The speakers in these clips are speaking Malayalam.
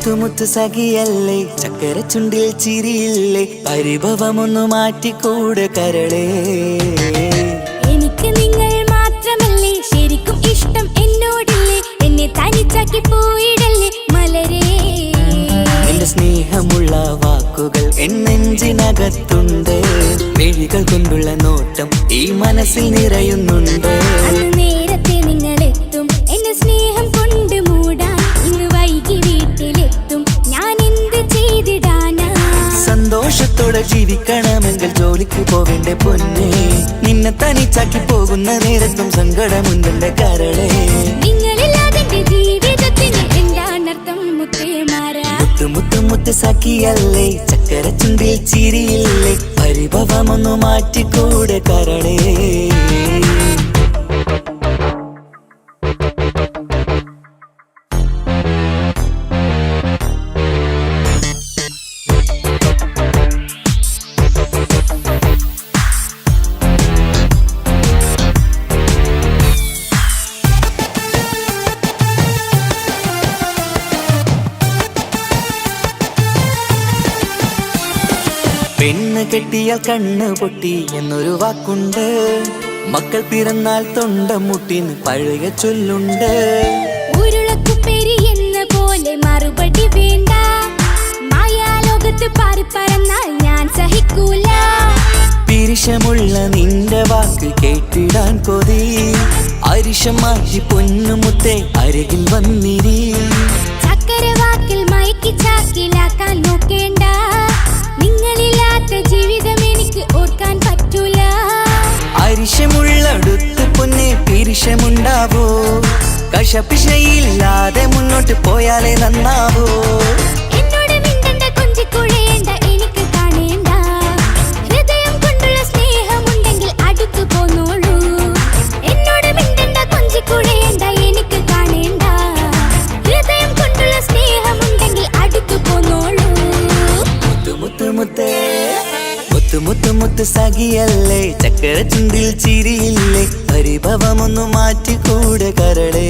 മുത്തു സഖിയല്ലേ, ചക്കര ചുണ്ടിൽ ചിരിയില്ലേ, പരിഭവമൊന്നു മാറ്റിക്കൂടെ കരളേ. എനിക്ക് നിങ്ങൾ മാത്രമല്ലേ ശരിക്കും ഇഷ്ടം എന്നോടില്ലേ, എന്നെ തനിച്ചാക്കി പോയിടല്ലേ മലരേ. എന്റെ സ്നേഹമുള്ള വാക്കുകൾ എന്നെഞ്ചിനകത്തുണ്ട്, മിഴികൾ കൊണ്ടുള്ള നോട്ടം ഈ മനസ്സിൽ നിറയുന്നുണ്ട്. അന്ന് നേരത്തെ നിങ്ങളെത്തും എന്റെ സ്നേഹം കൊണ്ട് മൂടാൻ, ഇന്ന് വൈകി വീട്ടിലെത്തും ഞാൻ എന്ത് ചെയ്തിടാനാ. സന്തോഷത്തോടെ ജീവിക്കണമെങ്കിൽ ജോലിക്ക് പോവേണ്ട പൊന്നേ, നിന്നെ തനിച്ചാക്കി പോകുന്ന നേരത്തും സങ്കടമുണ്ടെന്റെ കരളേ. നിങ്ങളില്ലാതെ എന്റെ ജീവിതത്തിന് എന്താണർത്ഥം മുത്തേമാരാ. മുത്ത് സഖിയല്ലേ, ചക്കര ചുണ്ടിൽ ചിരിയില്ലേ, പരിഭവമൊന്നു മാറ്റിക്കൂടെ കരളേ. പെണ്ണ് കെട്ടിയാൽ കണ്ണ് പൊട്ടി എന്നൊരു വാക്കുണ്ട്, മക്കൾ പിറന്നാൽ തൊണ്ട മുട്ടിന് പഴയ ചൊല്ലുണ്ട്. ഉരുളക്കുപ്പേരി എന്ന പോലെ മറുപടി വേണ്ട, മായാലോകത്ത് പാറിപ്പറന്നാൽ ഞാൻ സഹിക്കൂല. പിരിശമുള്ള നിന്റെ വാക്ക് കേട്ടിടാൻ കൊതി, അരിശം മാറ്റി പൊന്നുമുത്തേ അരികിൽ വന്നിരി. ചക്കരവാക്കിൽ മയക്കി ചാക്കിലാക്കാൻ നോക്കേണ്ട, നിങ്ങളില്ലാത്ത ജീവിതം എനിക്ക് ഓർക്കാൻ പറ്റൂല. അരിശമുള്ളടുത്ത് പൊന്നെ പിരിശമുണ്ടാവോ, കശപിശയില്ലാതെ മുന്നോട്ട് പോയാലേ നന്നാവോ. എന്നോട് മിണ്ടണ്ട കൊഞ്ചിക്കുഴയേണ്ട എനിക്ക് കാണേണ്ട, ഹൃദയം കൊണ്ടുള്ള സ്നേഹമുണ്ടെങ്കിൽ അടുത്തു പോന്നോളൂ. എന്നോട് മിണ്ടണ്ട കൊഞ്ചിക്കുഴയേണ്ട എനിക്ക് കാണേണ്ട, ഹൃദയം കൊണ്ടുള്ള സ്നേഹമുണ്ടെങ്കിൽ അടുത്തു പോന്നോളൂ. മുത്ത് സഖിയല്ലേ, ചക്കര ചുണ്ടിൽ ചിരിയില്ലേ, പരിഭവമൊന്നു മാറ്റിക്കൂടെ കരളേ.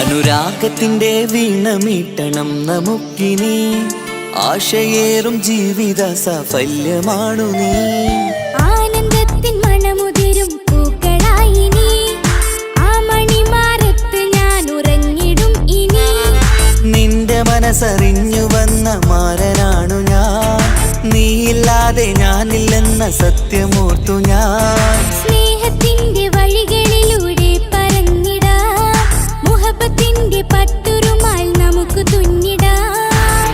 അനുരാഗത്തിന്റെ വീണ മീട്ടണം നമുക്കിനി, ആശയേറും ജീവിത സാഫല്യമാണു നീ. ആനന്ദത്തിൻ മണമുതിരും പൂക്കളായി നീ, ആ മണിമാറത്ത് ഞാൻ ഉറങ്ങിടും ഇനി. നിന്റെ മനസ്സറിഞ്ഞു വന്ന മാരനാണു ഞാൻ, നീയില്ലാതെ ഞാനില്ലെന്ന സത്യമോർത്തു ഞാൻ. സ്നേഹത്തിന്റെ വഴികളിലൂടെ പറന്നിടാം, മുഹബത്തിന്റെ പട്ടുറുമാൽ നമുക്ക് തുന്നിടാം.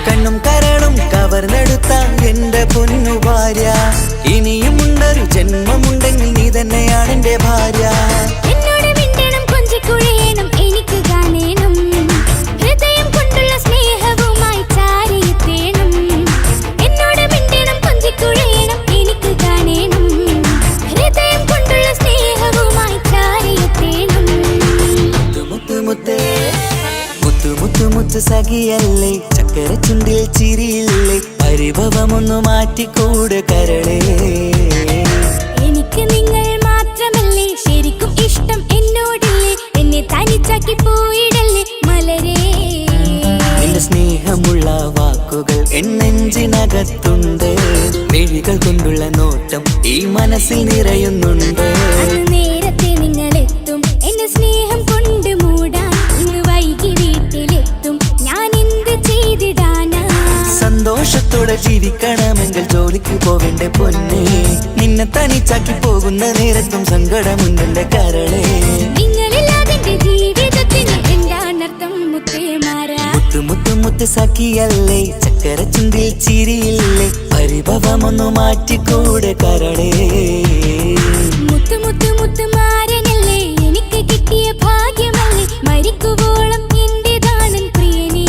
കണ്ണും കരളും കവർന്നെടുത്ത എന്റെ പൊന്നു ഭാര്യ, ഇനിയുമുണ്ടൊരു ജന്മമുണ്ടെങ്കിൽ നീ തന്നെയാണ് എന്റെ ഭാര്യ. എന്നോട് മിണ്ടണം കൊഞ്ചിക്കുഴയണം എനിക്ക് കാണേണം, ഹൃദയം കൊണ്ടുള്ള സ്നേഹവുമായി ചാരിയെത്തേണം. എന്നോട് മിണ്ടണം കൊഞ്ചിക്കുഴയണം എനിക്ക് കാണേണം, ഹൃദയം കൊണ്ടുള്ള സ്നേഹവുമായി ചാരിയെത്തേണം. മുത്ത് സഖിയല്ലേ, ചക്കര ചുണ്ടിൽ ചിരിയില്ലേ, പരിഭവമൊന്നു മാറ്റിക്കൂടെ കരളേ. എനിക്ക് നിങ്ങൾ മാത്രമല്ലേ ശരിക്കും ഇഷ്ടം എന്നോടില്ലേ, എന്നെ തനിച്ചാക്കി പോയിടല്ലേ മലരേ. എന്റെ സ്നേഹമുള്ള വാക്കുകൾ എന്നെഞ്ചിനകത്തുണ്ട്, മിഴികൾ കൊണ്ടുള്ള നോട്ടം ഈ മനസ്സിൽ നിറയുന്നുണ്ട്. അന്ന് നേരത്തെ നിങ്ങളെത്തും എന്റെ സ്നേഹം കൊണ്ട് മൂടാൻ, ഇന്ന് വൈകി വീട്ടിലെത്തും ഞാൻ എന്ത് ചെയ്തിടാനാ. സന്തോഷത്തോടെ ജീവിക്കണമെങ്കിൽ ജോലിക്ക് പോവേണ്ട പൊന്നേ, നിന്നെ തനിച്ചാക്കി പോകുന്ന നേരത്തും സങ്കടമുണ്ടെന്റെ കരളേ. നിങ്ങളില്ലാതെ എന്റെ ജീവിതത്തിന് എന്താണർത്ഥം മുത്തേമാരാ. മുത്ത് സഖിയല്ലേ, ചക്കര ചുണ്ടിൽ ചിരിയില്ലേ, പരിഭവമൊന്നു മാറ്റിക്കൂടെ കരളേ. മുത്ത് മാരനല്ലേ എനിക്ക് കിട്ടിയ ഭാഗ്യമല്ലേ, മരിക്കുവോളം എന്റേതാണൻ പ്രിയനേ.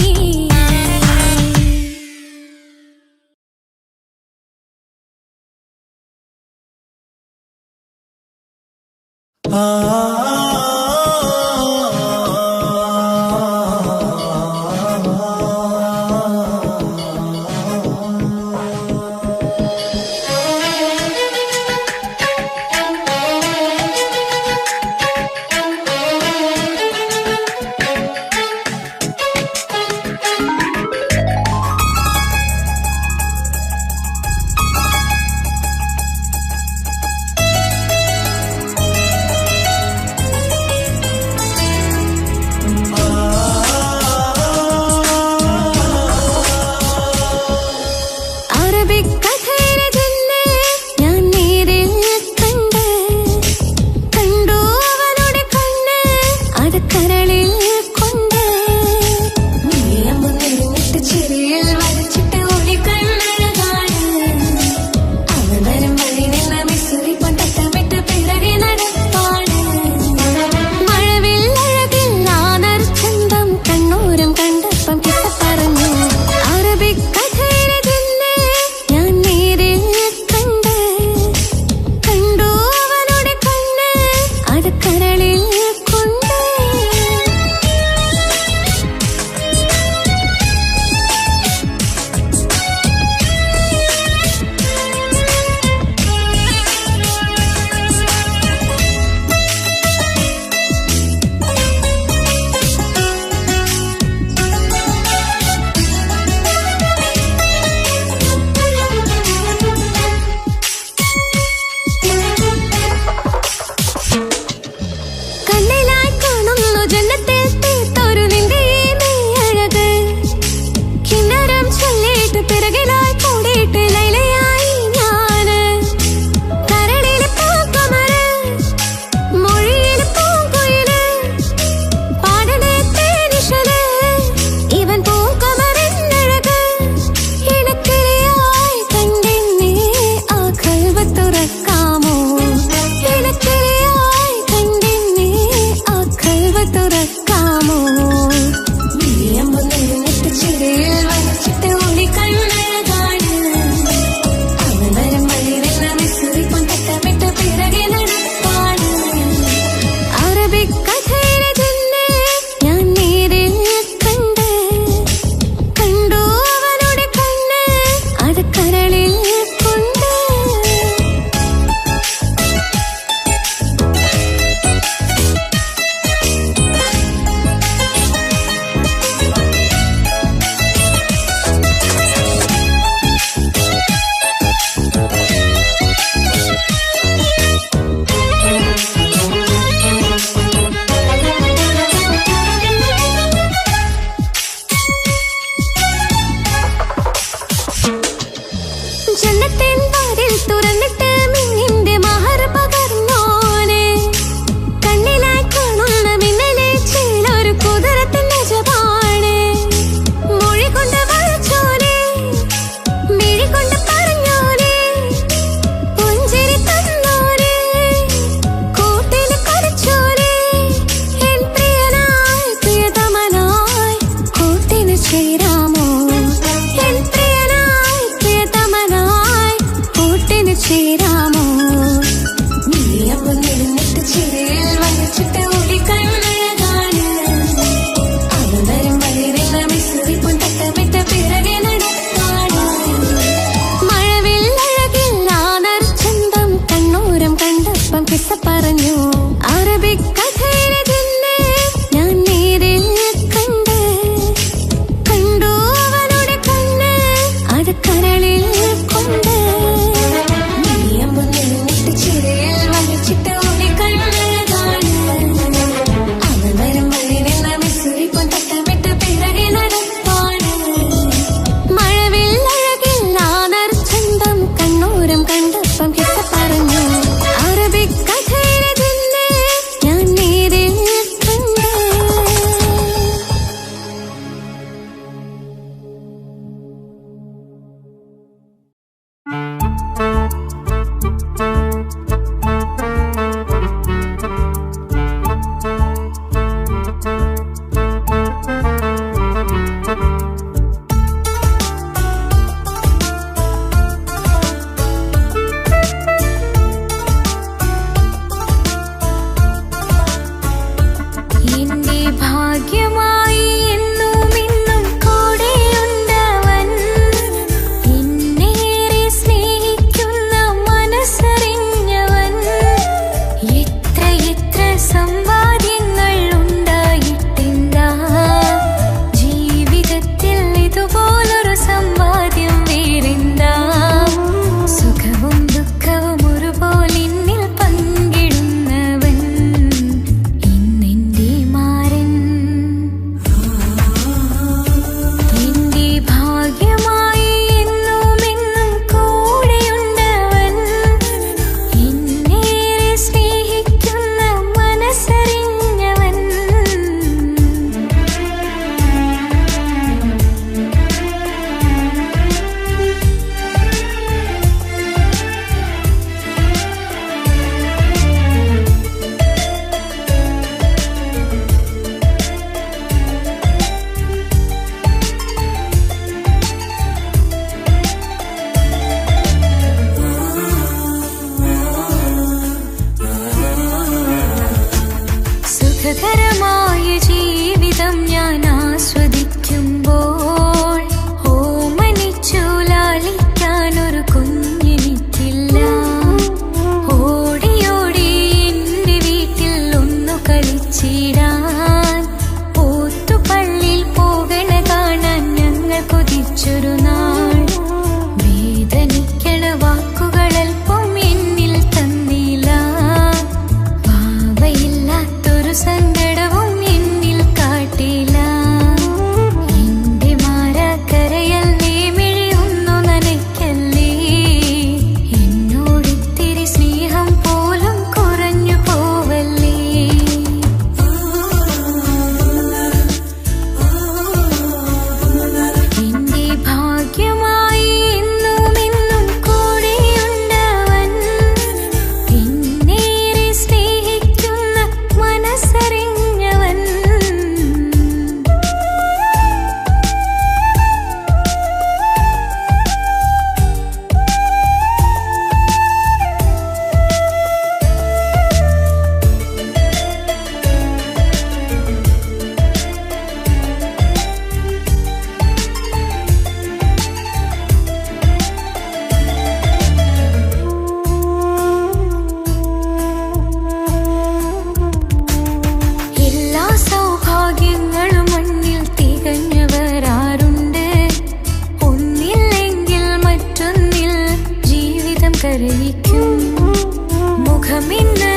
ശ്രീരാ അറിയിക്കും. മുഖമിന്ന്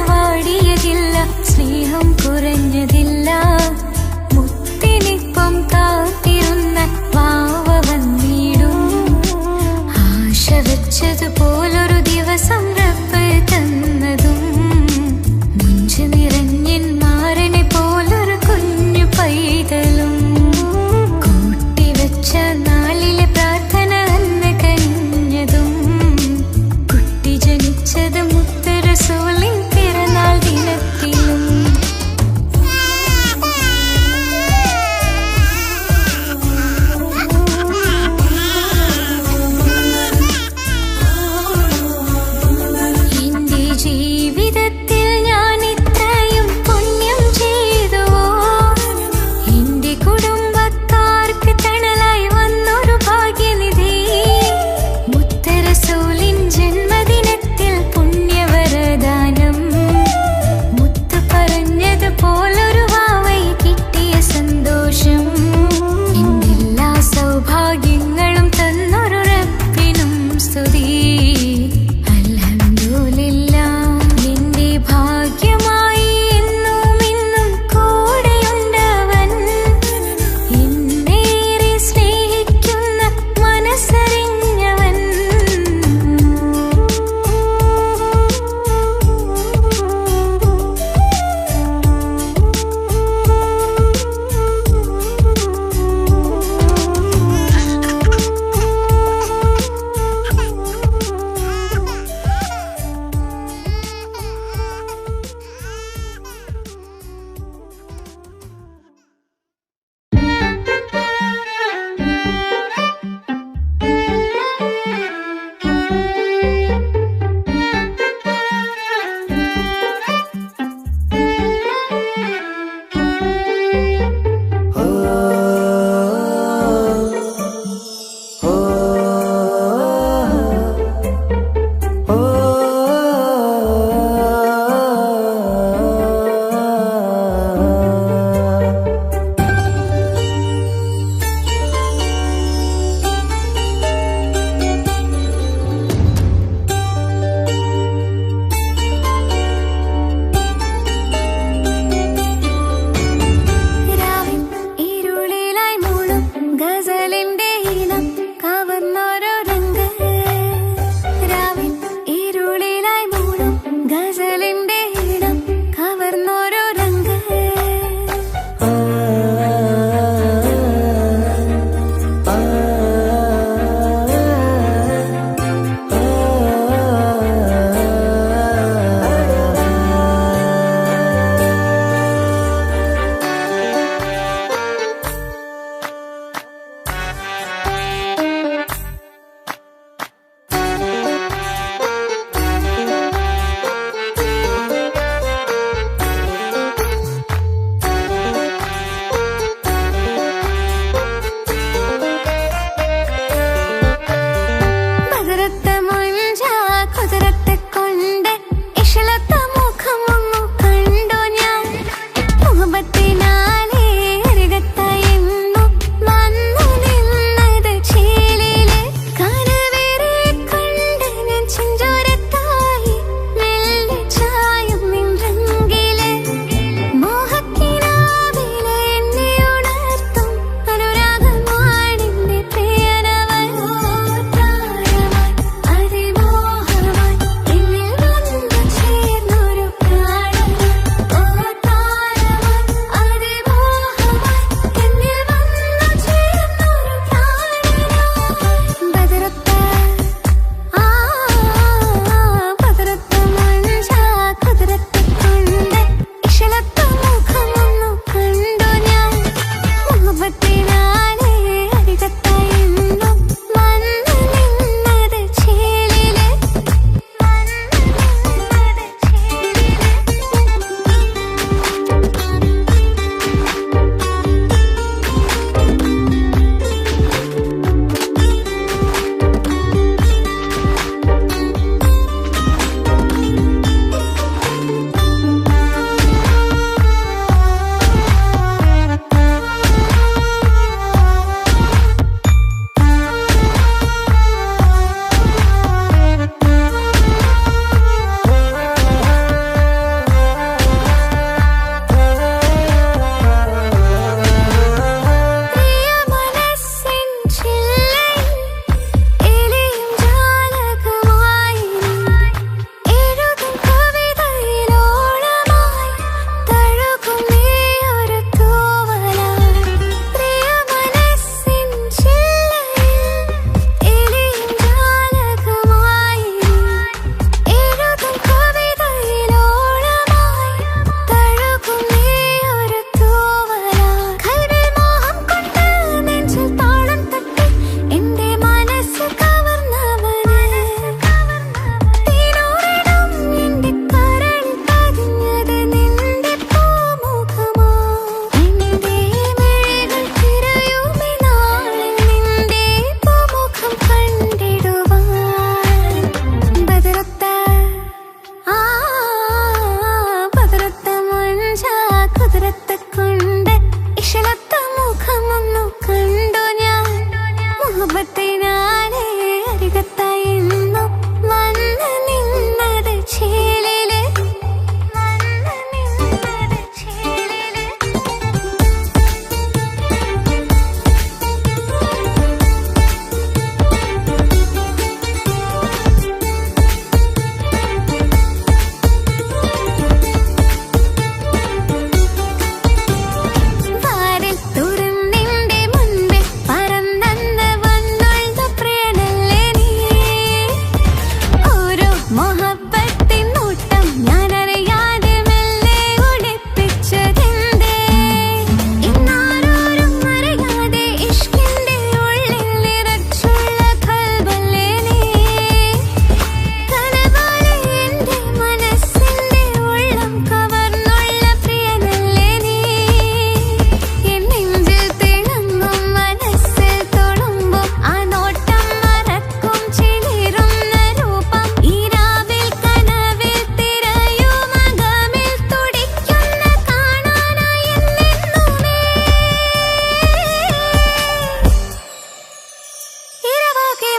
വാടിയതില്ല, സ്നേഹം കുറഞ്ഞതില്ല. മുത്തിനിപ്പം കാത്തിരുന്ന വാവ വന്നിടും. ആശ വെച്ചതുപോലൊരു ദിവസം റബ്ബ് തന്നതും, മുഞ്ചു നിറഞ്ഞൻ മാരനെ പോലൊരു കുഞ്ഞു പൈതലും. കൂട്ടിവെച്ച നാളിലെ പ്രാർത്ഥന അന്ന് കനിഞ്ഞതും, കുട്ടി ജനിച്ചത് മുത്ത് റസൂൽ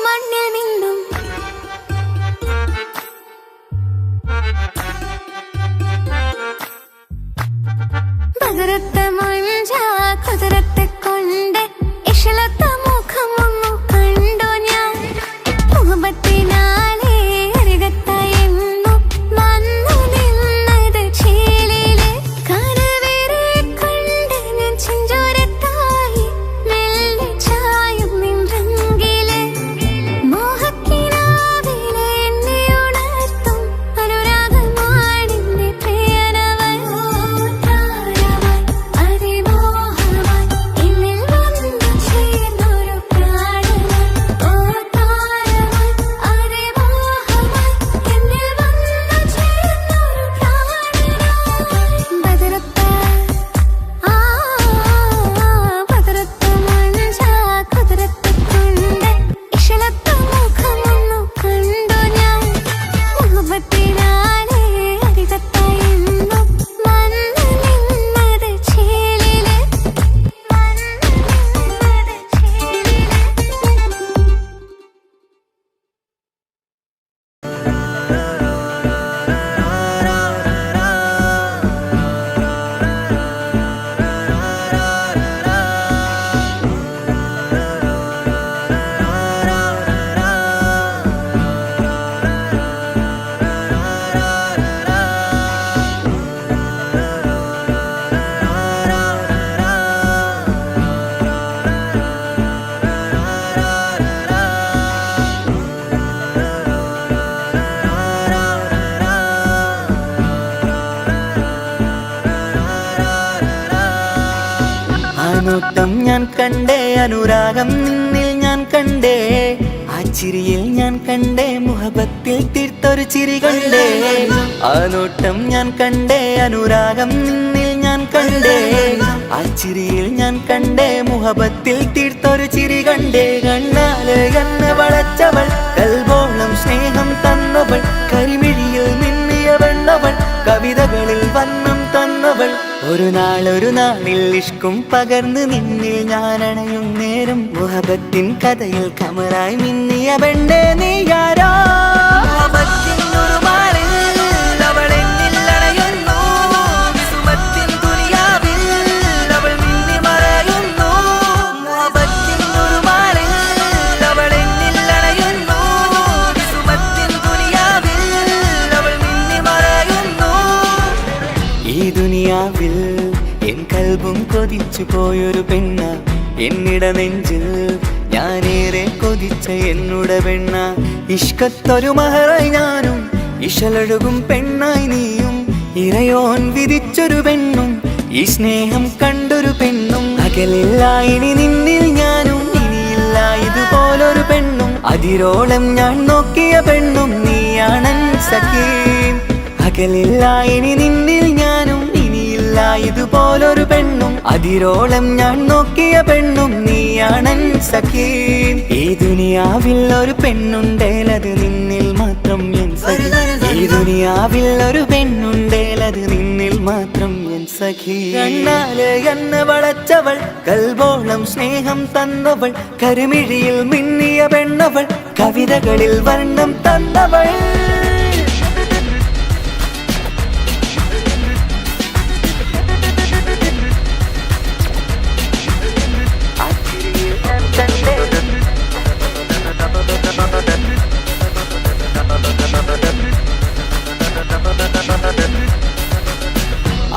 മണ്ണിൽ നിന്നും ബദറത്ത മഞ്ച കുതിരത്തെ കൊണ്ട് ഇഷലത്ത മുഖമൊന്നു കണ്ടു ഞാൻ മുഹബത്തിനാലേ അരികത്തായെന്നു വന്നു നിന്നത് ചേലിലെ കനവേറെ കണ്ട് ഞാൻ ചെഞ്ചോരത്തായി മെല്ലെ ചായും നിൻറങ്കിലെ മോഹക്കിനാവിലെ എന്നെ ഉണർത്തും അനുരാഗമാണെന്റെ പ്രിയനവൻ താരമായി അതിമോഹമായി എന്നിൽ വന്നു ചേർന്നൊരു പ്രാണനായി ഓ താരമായി അതിമോഹമായി എന്നിൽ വന്നു ചേർന്നൊരു പ്രാണനായി ബദറത്ത ബദറത്ത മഞ്ച കുതിരത്തെ കൊണ്ട് ഇഷലത്ത മുഖമൊന്നു കണ്ടു ഞാൻ മുഹബത്തിനാലേ അരികത്തായെന്നു വന്നു നിന്നത് ചേലിലെ നോട്ടം ഞാൻ കണ്ടേ, അനുരാഗം നിന്നിൽ ഞാൻ കണ്ടേ, ആ ചിരിയിൽ ഞാൻ കണ്ടേ, മുഹബത്തിൽ തീർത്തൊരു ചിരി കണ്ടേ. ആ നോട്ടം ഞാൻ കണ്ടേ, അനുരാഗം നിന്നിൽ ഞാൻ കണ്ടേ, ആ ചിരിയിൽ ഞാൻ കണ്ടേ, മുഹബത്തിൽ തീർത്തൊരു ചിരി കണ്ടേ. കണ്ണാല് കണ്ണ് വളച്ചവൾ, കൽബോളം സ്നേഹം തന്നവൾ, കരിമിഴിയിൽ മിന്നിയ വെണ്ണവൾ, കവിതകളിൽ വന്നം തന്നവൾ. ഒരു നാളിൽ ഇഷ്കും പകർന്ന് നിന്നിൽ ഞാൻ അണയും നേരം, മുഹബത്തിൻ കഥയിൽ കമറായി മിന്നിയ പെണ്ണേ നീയാരോ. ഈ ദുനിയാവിൽ എൻ കൽബും കൊതിച്ചു പോയൊരു പെണ്ണ, എന്നിട നെഞ്ചിൽ ഞാനേറെ കൊതിച്ച എന്നുട പെണ്ണ. ഇഷ്കത്തൊരു മഹറായി ഞാനും, ഇശലൊഴുകും പെണ്ണായി നീയും, ഇറയോൻ വിധിച്ചൊരു പെണ്ണും, ഈ സ്നേഹം കണ്ടൊരു പെണ്ണും. അകലില്ല ഇനി നിന്നിൽ ഞാനും, ഇനിയില്ല ഇതുപോലൊരു പെണ്ണും. അതിരോളം ഞാൻ നോക്കിയ പെണ്ണും നീയാണൻ സഖീ. അകലില്ല ഇനി നിന്നിൽ ഞാനും, ഇനിയില്ല ഇതുപോലൊരു പെണ്ണും. അതിരോളം ഞാൻ നോക്കിയ പെണ്ണും നീയാണൻ സഖീ. ഈ ദുനിയാവിൽ ഒരു പെണ്ണുണ്ടേലത് നിന്നിൽ മാത്രം എൻ സഖി. ഈ ദുനിയാവിൽ ഒരു പെണ്ണുണ്ടേലത് നിന്നിൽ മാത്രം എൻ സഖി. കണ്ണാല് കണ്ണ് വളച്ചവൾ, കൽബോളം സ്നേഹം തന്നവൾ, കരുമിഴിയിൽ മിന്നിയ പെണ്ണവൾ, കവിതകളിൽ വർണ്ണം തന്നവൾ.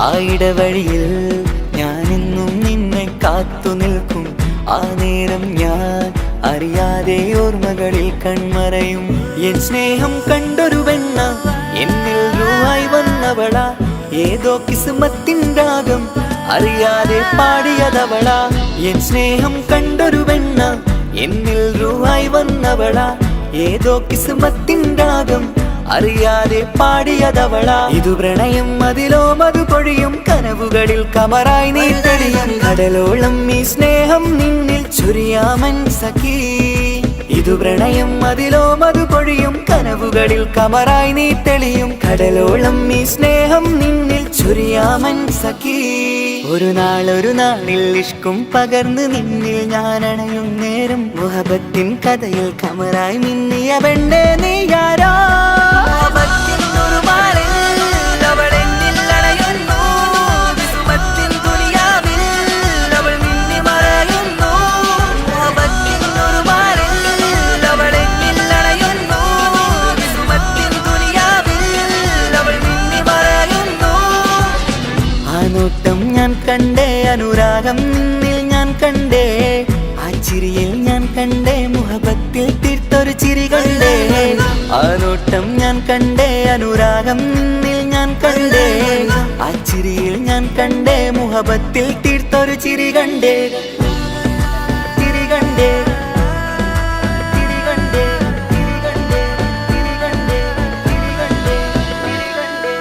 ആ ഇടവഴിയിൽ ഞാനെന്നും നിന്നെ കാത്തു നിൽക്കും. ആ നേരം ഞാൻ അറിയാതെ ഓർമ്മകളിൽ കൺമറയും. എൻ സ്നേഹം കണ്ടൊരു പെണ്ണ, എന്നിൽ രൂപായി വന്നവള, ഏതോ കിസ്മത്തിൻ രാഗം അറിയാതെ പാടിയതവള. എൻ സ്നേഹം കണ്ടൊരു പെണ്ണ, എന്നിൽ രൂപായി വന്നവള, ഏതോ കിസ്മത്തിൻ രാഗം അറിയാതെ പാടിയതവള. ഇതു പ്രണയം അതിലോ മധു പൊഴിയും, കനവുകളിൽ കമറായി നീ തെളിയും. കടലോളം ഈ സ്നേഹം നിന്നിൽ ചൊരിയാമൻ സഖീ. ഇതു പ്രണയം അതിലോ മധു പൊഴിയും, കനവുകളിൽ കമറായി നീ തെളിയും. കടലോളം ഈ സ്നേഹം നിന്നിൽ ചൊരിയാമൻ സഖീ. ഒരു നാളിൽ ഇഷ്കും പകർന്ന് നിന്നിൽ ഞാൻ അണയും നേരം മുഹബത്തിൻ കഥയിൽ കമറായി മിന്നിയ പെണ്ണേ നീയാരോ നോട്ടം ഞാൻ കണ്ടേ അനുരാഗം നിന്നിൽ ഞാൻ കണ്ടേ ആ ചിരിയിൽ ഞാൻ കണ്ടേ മുഹബത്തിൽ തീർത്തൊരു ചിരി കണ്ടേ ആ നോട്ടം ഞാൻ കണ്ടേ അനുരാഗം നിന്നിൽ ഞാൻ കണ്ടേ ആ ചിരിയിൽ ഞാൻ കണ്ടേ മുഹബത്തിൽ തീർത്തൊരു ചിരി കണ്ടേ ചിരി കണ്ടേ ചിരി കണ്ടേ ചിരി കണ്ടേ ചിരി കണ്ടേ ചിരി കണ്ടേ ചിരി കണ്ടേ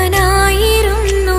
അവനായിരുന്നു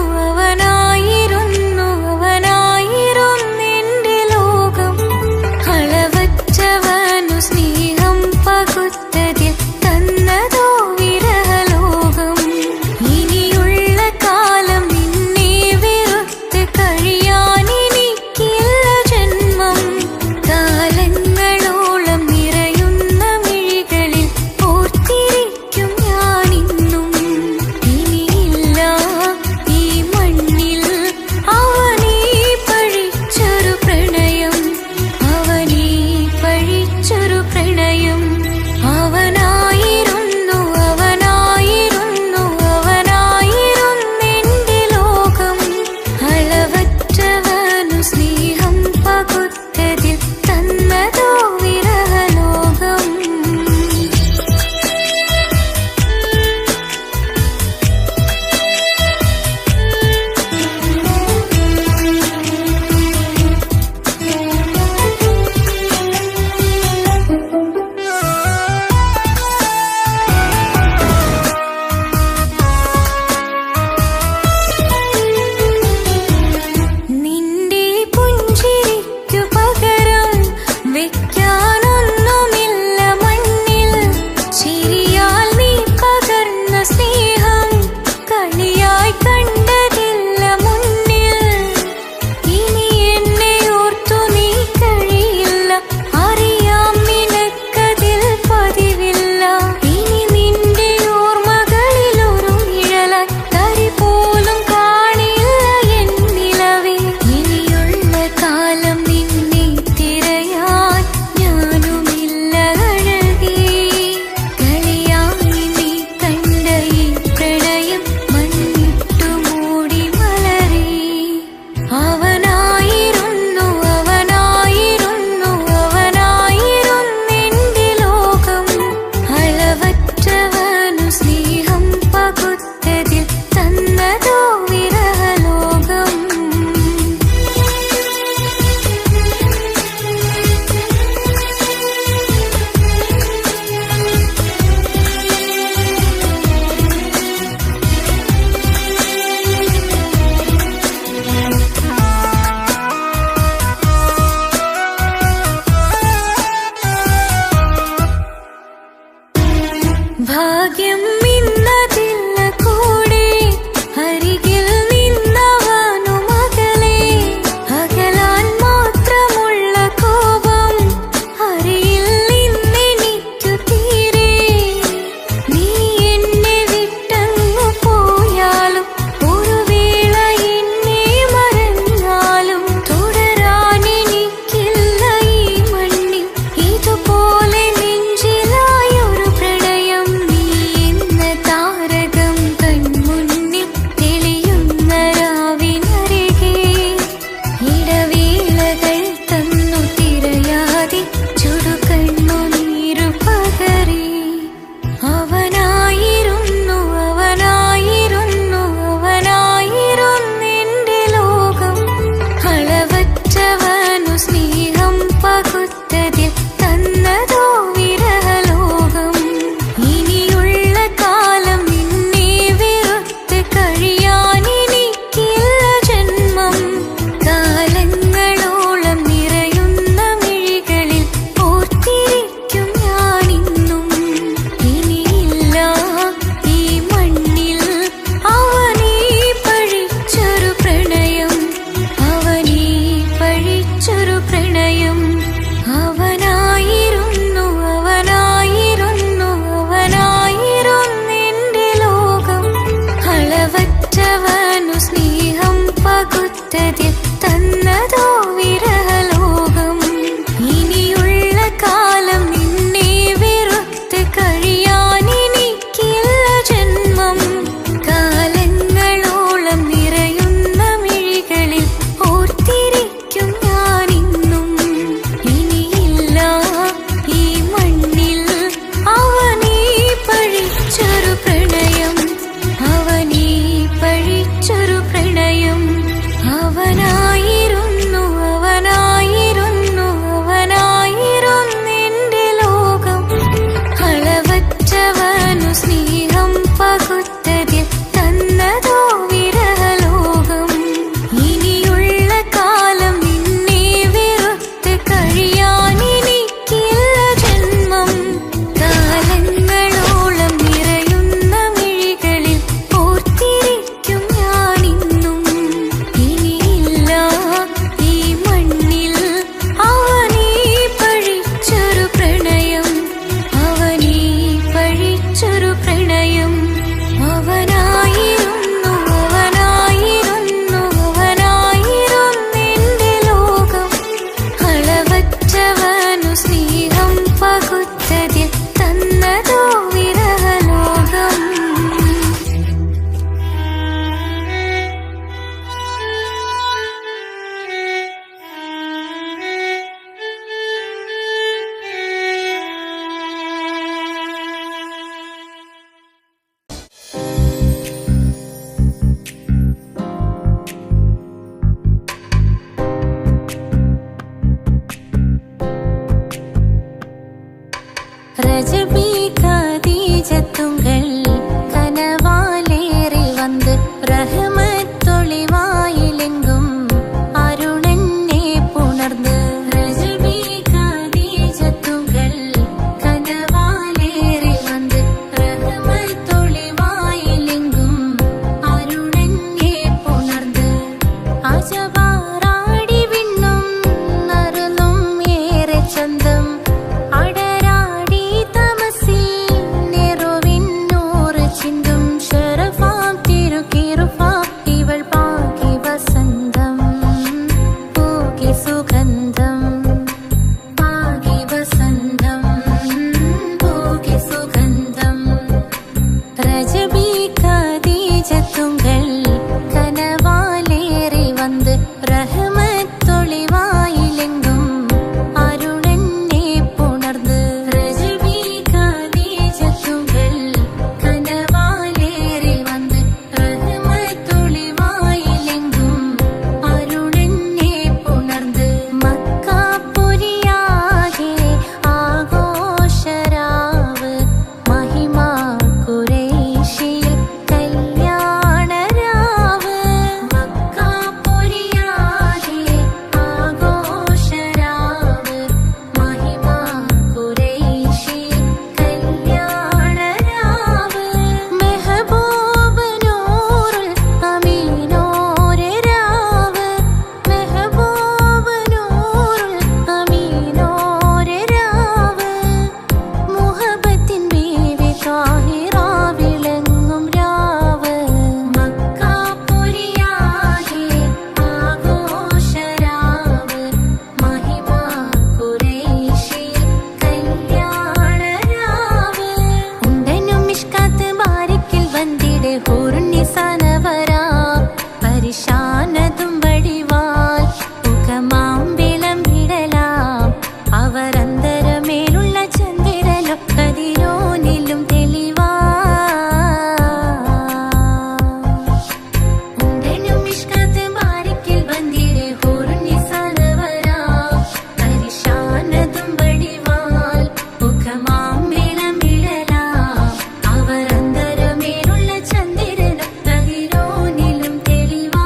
വന്ന് റഹ്മത്തൊളിവായിലെങ്കും അരുണനെ പുണർന്ന് റജബി ഖദീജത്തുകൾ കനവാലേറി വന്ന് റഹ്മത്തൊളിവായിലെങ്കും അരുണനെ പുണർന്ന് മക്കാപുരിയാകെ ആഘോഷരാവ് മഹിമ ഖുറൈശിയിൽ കല്യാണരാവ് മക്കാപുരിയാകെ ആഘോഷരാവ് മഹിമ ഖുറൈശിയിൽ കല്യാണരാവ് മെഹബൂബ് നൂറുൽ അമീനോരെ രാവ് മെഹബൂബ് നൂറുൽ അമീനോരെ രാവ് മുഹബത്തിൻ ബീവി താഹിറ വിളങ്ങും രാവ് മക്കാപുരിയാകെ ആഘോഷരാവ് മഹിമ ഖുറൈശിയിൽ കല്യാണരാവ് ഉണ്ടനും മിഷ്കാത്ത് ബാരിക്കിൽ വന്നിടെ ഹൂറുന്നിസാനവരാ പരിശാനതും വടിവാൽ മുഖമാം വിളമ്പിടലാം അവരന്തരമേലുള്ള ചന്ദ്രനോ കതിരോനിലും തെളിവാ ഉണ്ടനും മിഷ്കാത്ത് ബാരിക്കിൽ വന്നിടെ ഹൂറുന്നിസാനവരാ പരിശാനതും വടിവാൽ മുഖമാം വിളമ്പിടലാം അവരന്തരമേലുള്ള ചന്ദ്രനോ കതിരോനിലും തെളിവാ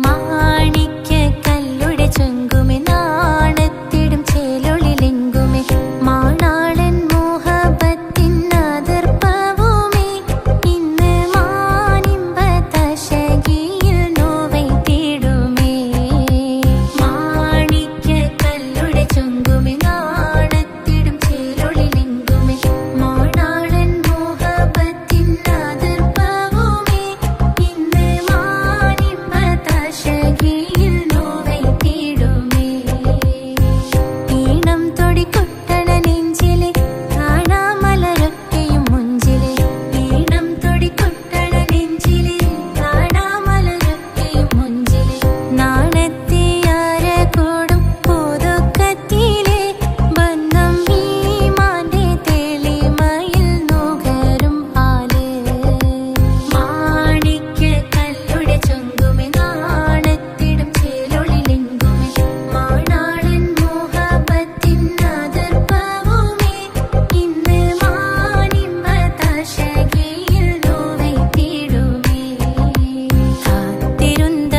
മാണിക്യ കല്ലുടെ ചൊങ്കുമെ നാണത്തിടും ചേലൊളിലെങ്കുമെ മാണാളൻ മോഹബത്തിൻ അതിർപ്പവുമേ ഇന്ന് മാനിമ്പ തശകിയിൽ നോവൈ തേടുമേ മാണിക്യ കല്ലുടെ ചൊങ്കുമെ നാണത്തിടും ചേലൊളിലെങ്കുമെ മാണാളൻ മോഹബത്തിൻ അതിർപ്പവുമേ ഇന്ന് മാനിമ്പ തശകിയിൽ നോവൈ തേടുമേ ഈണം തൊടിക്കൊട്ടണ നെഞ്ചിലെ കാണാമലരൊക്കെയും മുഞ്ചിലെ ഈണം തൊടിക്കൊട്ടണ നെഞ്ചിലെ കാണാമലരൊക്കെയും മുഞ്ചിലെ നാണത്തിയാര കൂടും പുതുക്കത്തിലെ ബന്ധം ഈമാന്റെ തെളിമയിൽ നുകരും ഹാല് മാണിക്യ കല്ലുടെ ചൊങ്കുമെ നാണത്തിടും ചേലൊളിലെങ്കുമെ മാണാളൻ മോഹബത്തിൻ അതിർപ്പവുമേ ഇന്ന് മാനിമ്പ തശകിയിൽ നോവൈ തേടുമേ കാത്തിരുന്ന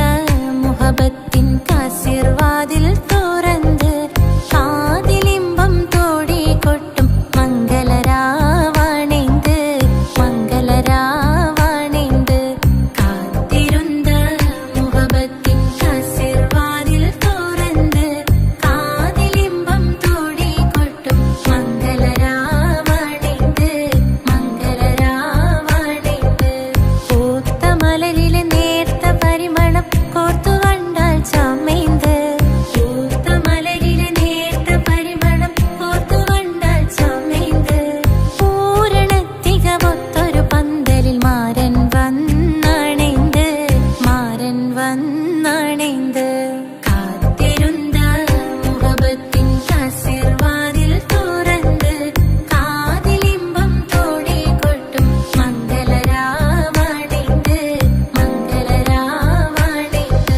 മുഹബത്തിൻ കാസിർവാതിൽ തുറന്ന് കാതിലിമ്പം തോടി കൊട്ടും മംഗളരാവണിന്ത് മംഗളരാവണിന്ത് കാത്തിരുന്ന മുഹബത്തിൻ കാസിർവാതിൽ തുറന്ന് കാതിലിമ്പം തോടി കൊട്ടും മംഗളരാവണിന്ത് മംഗളരാവണിന്ത് പൂത്ത മലരിലെ നേർത്ത പരിമളം കോർത്തു കണ്ടാൽ ചമൈന്ത് പൂത്ത മലരിലെ നേർത്ത പരിമളം കോർത്തു കണ്ടാൽ ചമൈന്ത് പൂരണത്തികവൊത്തൊരു പന്തലിൽ മാരൻ വന്നണൈന്ത് മാരൻ വന്നണൈന്ത് കാത്തിരുന്ന മുഹബത്തിൻ കാസിർവാതിൽ തുറന്ന് കാതിലിമ്പം തോടി കൊട്ടും മംഗളരാവണിന്ത് മംഗളരാവണിന്ത്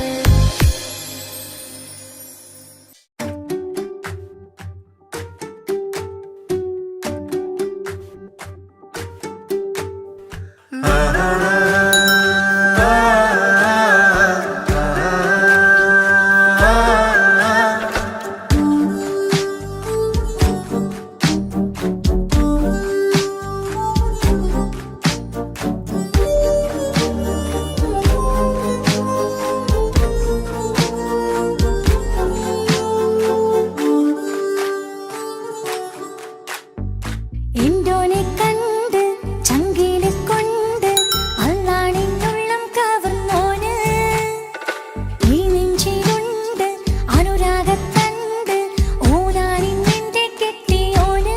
എന്തോനെ കണ്ട് ചങ്കിലെ കൊണ്ട് അള്ളാണിന്നുള്ളം കവർന്നോന് ഈ നെഞ്ചിലുണ്ട് അനുരാഗത്തണ്ട് ഓരാനിന്നെന്റെ കെട്ടിയോന്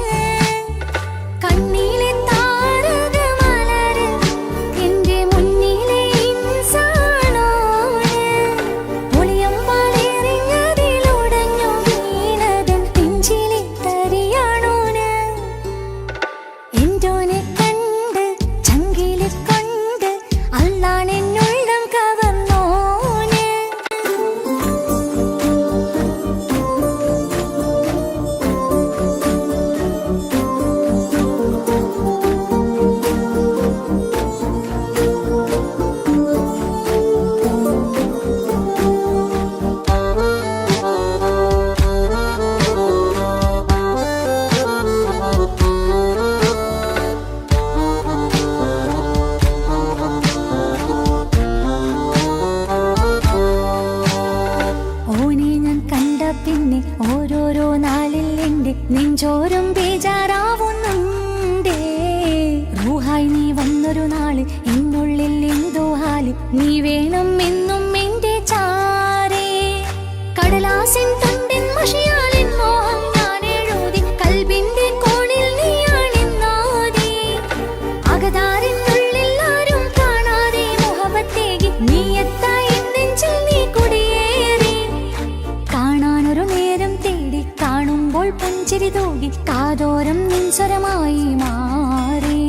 കാതോരം നിൻസ്വരമായി മാറി.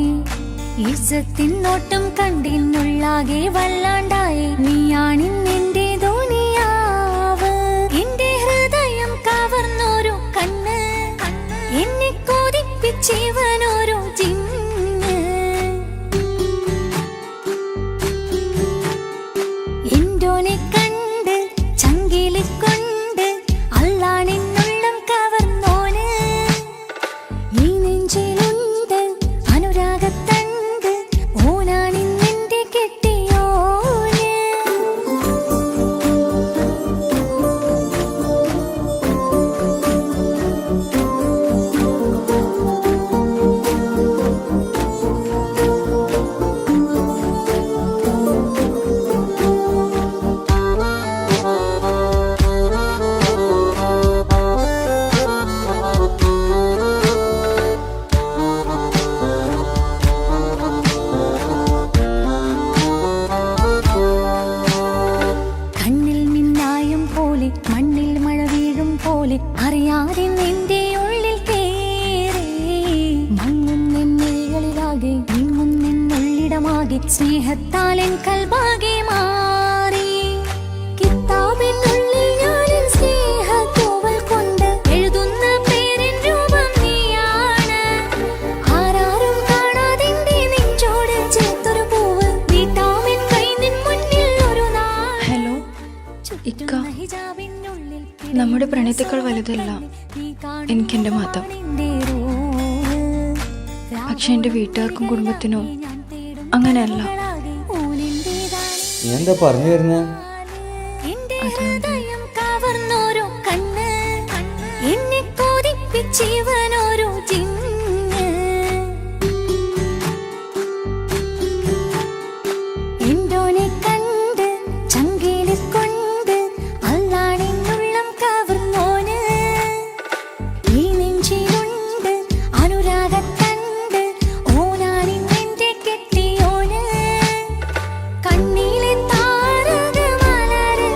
ഇസ്സത്തിൻ നോട്ടം കണ്ടിന്നുള്ളാകെ വല്ലാണ്ടായി. നീയാണിന്നെന്റെ ദുനിയാവ്. എന്റെ ഹൃദയം കവർന്നോരോ കണ്ണ്, എന്നെ കൊതിപ്പിച്ചിവനോരോ ജിന്ന്. എന്തോനെ കണ്ട് ചങ്കിലിൽ കൊണ്ട് അല്ലാണെന്നുള്ളം കവർന്നോന്. ഈ നെഞ്ചിലുണ്ട് അനുരാഗത്തണ്ട്, ഓനാണിന്നെന്റെ കെട്ടിയോന്. കണ്ണിൽ മിന്നായം പോലെ മണ്ണിൽ മഴ വീഴും പോലെ അറിയാതെ നിന്റെ ഉള്ളിൽ കേറി. മങ്ങുന്നെന്നുള്ളിലാകെ നീങ്ങുന്നെന്നുള്ളിടമാകെ സ്നേഹത്താലെൻ കൽബാകെ മാറി. കിതാബിനുള്ളിൽ ഞാനെൻ സ്നേഹത്തൂവൽ കൊണ്ട് എഴുതുന്ന പേരിൻ രൂപം നീയാണ്. ആരാരും കാണാതെന്റെ നെഞ്ചോട് ചേർത്തൊരു പൂവ് വീട്ടാമെൻ കൈ നിൻ മുന്നിൽ ഒരു നാൾ. ഹലോ ഇക്ക, നമ്മുടെ പ്രണയത്തേക്കാൾ വലുതല്ല എനിക്കെൻ്റെ മതം. പക്ഷെ എൻ്റെ വീട്ടുകാർക്കും കുടുംബത്തിനോ അങ്ങനെയല്ല. നീ എന്താ പറഞ്ഞു വരുന്നേ? കവർന്നോരോ കണ്ണ്, എന്നെ കൊതിപ്പിച്ചിവനോരോ ജിന്ന്. എന്തോനെ കണ്ട് ചങ്കിലിൽ കൊണ്ട് അല്ലാണെന്നുള്ളം കവർന്നോന്. ഈ നെഞ്ചിലുണ്ട് അനുരാഗത്തണ്ട്, ഓനാണിന്നെന്റെ കെട്ടിയോന്. കണ്ണിലെ താരകമലര്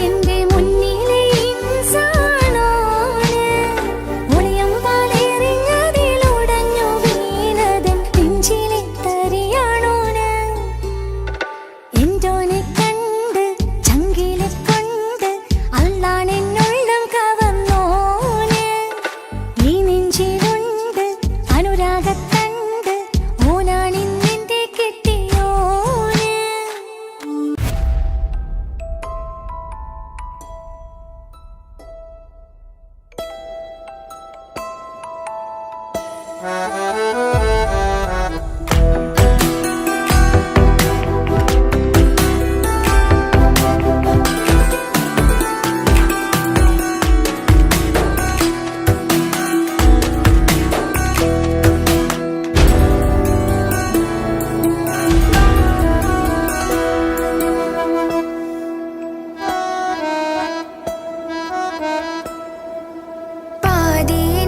എന്റെ മുന്നിലെ ഇൻസാണോന്. ഒളിയം പാലെറിഞ്ഞതിലുടഞ്ഞു വീണതൻ നെഞ്ചിലെ തരിയാണോന്. എന്തോനെ കണ്ട് ചങ്കിലെ കൊണ്ട് അല്ലാണെന്നുള്ളം കവർന്നോന്. ഈ നെഞ്ചിലുണ്ട് അനുരാഗത്തണ്ട്, ഓനാണിന്നെന്റെ കെട്ടിയോന്.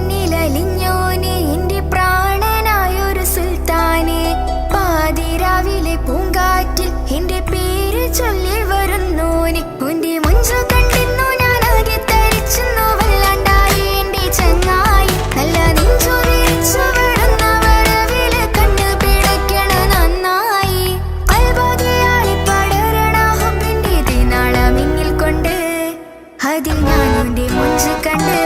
പാതിയെന്നിലലിഞ്ഞോനെ എന്റെ പ്രാണനായൊരു സുൽത്താനെ. പാതിരാവിലെ പൂങ്കാറ്റിൽ എന്റെ പേര് ചൊല്ലി വരുന്നോനെ. ഉന്റെ മുഞ്ചു കണ്ടെന്നു ഞാനാകെ തരിച്ചെന്നു വല്ലാണ്ടായി എന്റെ ചങ്ങായി. നല്ല നെഞ്ചു വിരിച്ചു വിടുന്ന വരവില് കണ്ണ് പിടയ്ക്കണ നന്നായി. കൽബാകെയാളി പടരണ ഹുബിന്റെ തീനാളമിങ്ങിൽ കൊണ്ട് അതിൽ ഞാനുന്റെ മുഞ്ചു കണ്ട്.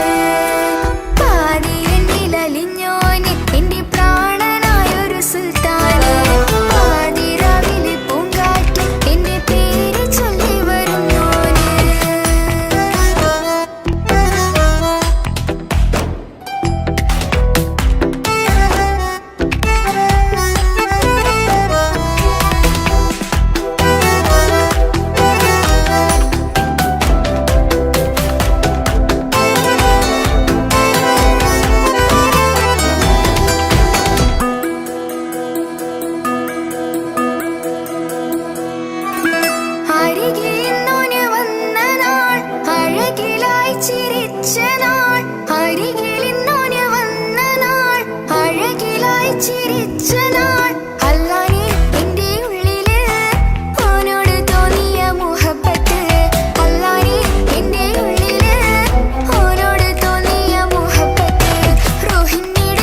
പാതിയെന്നിലലിഞ്ഞോനെ എന്റെ പ്രാണനായൊരു സുൽത്താനെ. പാതിരാവിലെ പൂങ്കാറ്റിൽ എന്റെ പേര് ചൊല്ലി വരുന്നോനെ. അരികിലിന്നോന് വന്ന നാൾ, അഴകിലായി ചിരിച്ച നാൾ. അരികിലിന്നോന് വന്ന നാൾ, അഴകിലായി ചിരിച്ച നാൾ. അല്ലാനെ എന്റെ ഉള്ളില് ഓനോട് തോന്നിയ മുഹബത്ത്. അല്ലാനെ എന്റെ ഉള്ളില് ഓനോട് തോന്നിയ മുഹബത്ത്. റോഹിണിട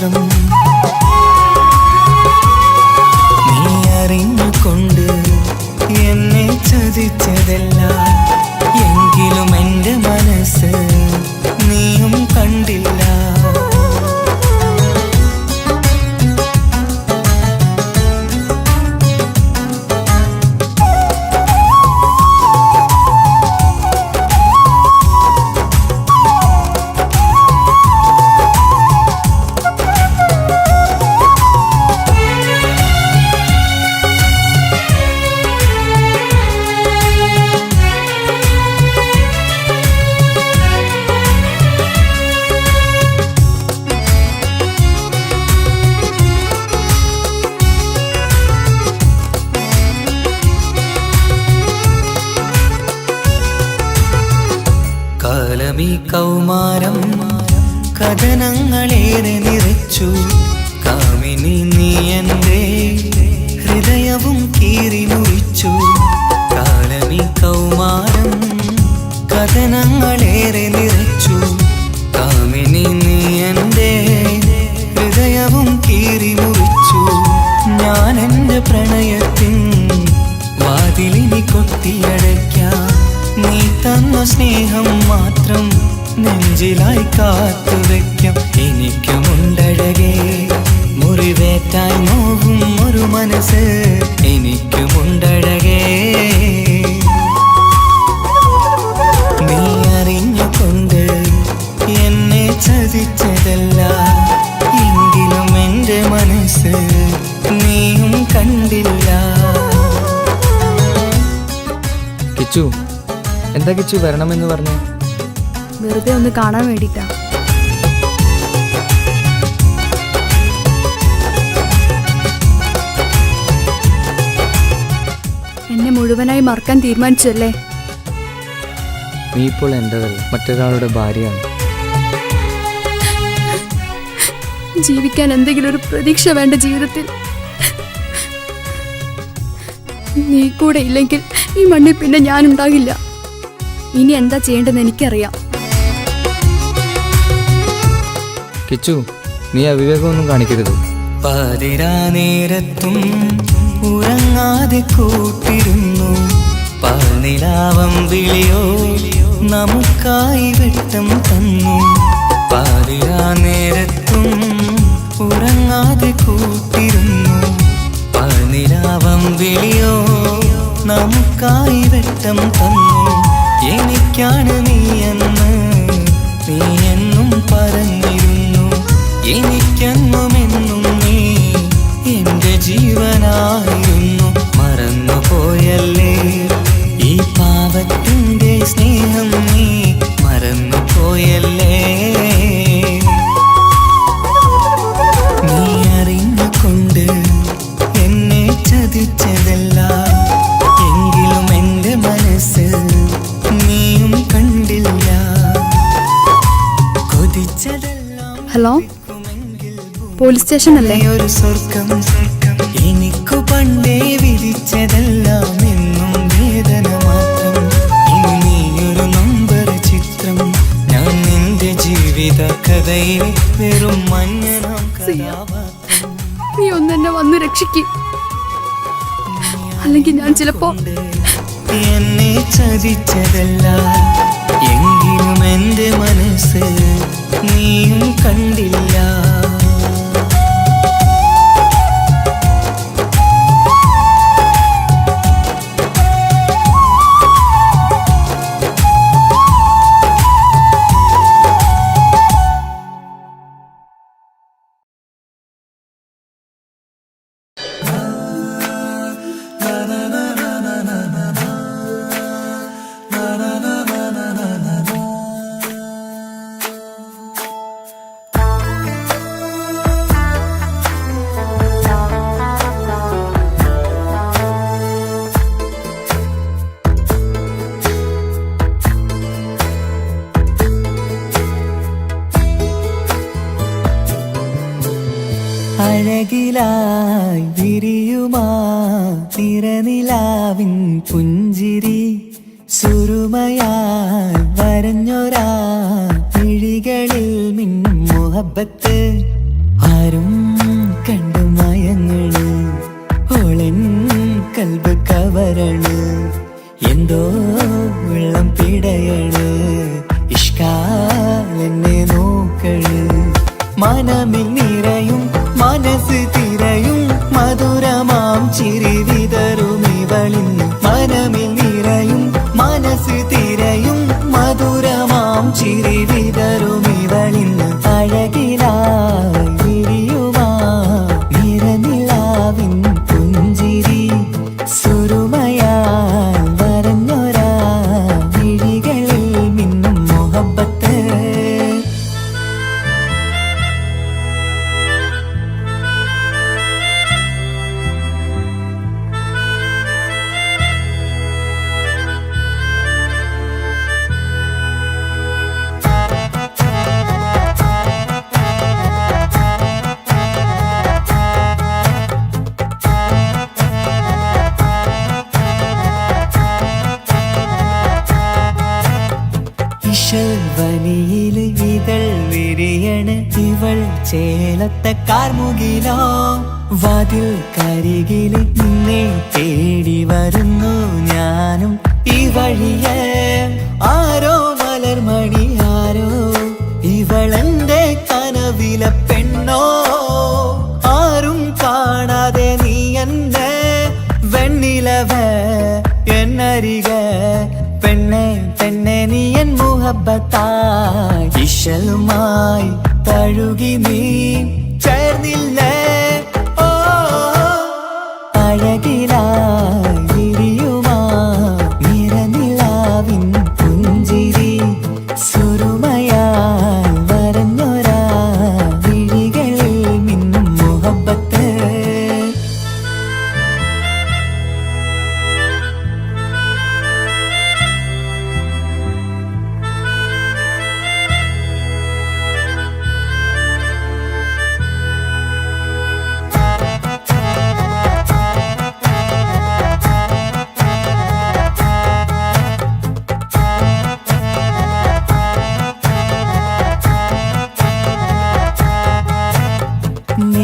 മാത്രം. നീ അറിഞ്ഞുകൊണ്ട് എന്നെ ചതിച്ചതല്ല, എങ്കിലും എൻ്റെ മനസ്സ് നീയും കണ്ടില്ല. കാലമീ കൗമാരം കഥനങ്ങളേറെ നിറച്ചു, കാമിനി നീ എൻ്റെ ഹൃദയവും കീറി മുറിച്ചു. കാലമീ കൗമാരം കഥനങ്ങളേറെ നിറച്ചു, കാമിനി നീ എൻ്റെ ഹൃദയവും കീറി മുറിച്ചു. ഞാൻ എൻ്റെ പ്രണയത്തിൻ വാതിലിനി കൊട്ടിയടയ്ക്കാം, നീ തന്ന സ്നേഹം മാത്രം നെഞ്ചിലായി കാത്തുവെക്കാം. എനിക്കുമുണ്ടഴകേ മുറിവേറ്റായി നോവും ഒരു മനസ്സ്, എനിക്കുമുണ്ടഴകേ. നീ അറിഞ്ഞുകൊണ്ട് എന്നെ ചതിച്ചതല്ല, എങ്കിലും എൻ്റെ മനസ്സ് നീയും കണ്ടില്ല. കിച്ചു, എന്താ കിച്ചു വരണമെന്ന് പറഞ്ഞു? വെറുതെ ഒന്ന് കാണാൻ വേണ്ടിട്ടാ. എന്നെ മുഴുവനായി മറക്കാൻ തീരുമാനിച്ചല്ലേ? നീ ഇപ്പോൾ എൻ്റെതല്ല, മറ്റൊരാളുടെ ഭാര്യയാണ്. ജീവിക്കാൻ എന്തെങ്കിലും ഒരു പ്രതീക്ഷ വേണ്ട ജീവിതത്തിൽ. നീ കൂടെ ഇല്ലെങ്കിൽ ഈ മണ്ണിൽ പിന്നെ ഞാനുണ്ടാകില്ല. ഇനി എന്താ ചെയ്യേണ്ടതെന്ന് എനിക്കറിയാം. കിച്ചു, നീ അവിവേകമൊന്നും കാണിക്കരുത്. പാതിരാ നേരത്തും ഉറങ്ങാതെ കൂട്ടിരുന്നു, പാൽനിലാവം വിളിയോ നമുക്കായി വെട്ടം തന്നു. പാതിരാ നേരത്തും ഉറങ്ങാതെ കൂട്ടിരുന്നു, പാൽനിലാവം വിളിയോ നമുക്കായി വെട്ടം തന്നു. എനിക്കാണ് നീ എന്ന് നീ എന്നും പറഞ്ഞിരുന്നു, എനിക്കെന്നുമെന്നും നീ എൻ്റെ ജീവനായിരുന്നു. മറന്നുപോയല്ലേ ഈ പാവത്തിൻ്റെ സ്നേഹം, നീ മറന്നുപോയല്ലേ. നീ അറിഞ്ഞുകൊണ്ട് എന്നെ ചതിച്ചതല്ല, എങ്കിലും എൻ്റെ മനസ്സ് നീയും കണ്ടില്ല. കൊതിച്ചതെല്ലാം ഹലോ, പോലീസ് സ്റ്റേഷൻ അല്ലേ? ഒരു സ്വർഗം എനിക്കു പണ്ടേ വിധിച്ചതെല്ലാം എന്നും വേദന മാത്രം. ഇനി നീയൊരു നമ്പർ ചിത്രം, ഞാൻ നിന്റെ ജീവിത കഥയിൽ വെറും മഞ്ഞനാം കഥാപാത്രം. നീ ഒന്നെന്നെ വന്ന് രക്ഷിക്ക്, അല്ലെങ്കിൽ ഞാൻ ചിലപ്പോ. എന്നെ ചതിച്ചതല്ല, എങ്കിലും എൻ്റെ മനസ്സ് നീയും കണ്ടില്ല. അഴകിലായി വിരിയുമാ തിരനിലാവിൻ പുഞ്ചിരി സുരുമയായി വരഞ്ഞൊരാ മിഴികളിൽ മിന്നും മുഹബത്ത് ചേലത്ത കാർമുകിലോ വാതിൽ കരികില് നിന്നെ തേടി വരുന്നു ഞാനും ഈ വഴിയെ ആരോ മലർമണി ആരോ ഇവളെന്റെ കനവിലെ പെണ്ണോ ആരും കാണാതെ നീ എന്നെ വെണ്ണിലവ എന്നരിക പെണ്ണെ പെണ്ണെ നീ എൻ മുഹബത്തായി ഇശലുമായി തഴുകി നീ ചേർന്നില്ലേ ഓ അഴകിലായി വിരിയുമാ നിറനിലാവിൻ പുഞ്ചിരി സുറുമയാൽ വരഞ്ഞൊരാ വിഴികളിൽ മിന്നും മുഹബത്ത്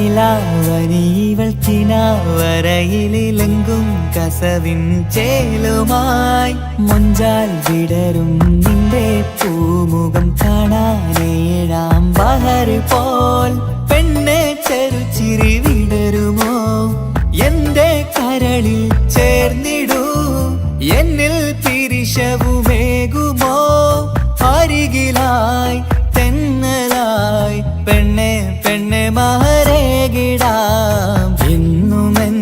നിലാവനിവൾ കിനാവരയിലെങ്കും കസവിൻ ചേലുമായി മൊഞ്ചാൽ വിടരും നിന്റെ പൂമുഖം കാണാനേഴാം ബഹർ പോൽ പെണ്ണെ ചെറുചിരി വിടരുമോ എന്റെ കരളിൽ ചേർന്നിടൂ എന്നിൽ പിരിശവുമേകുമോ അരികിലായി തെന്നലായി പെണ്ണെ പെണ്ണെ മഹരേകിടാം എന്നുമെൻ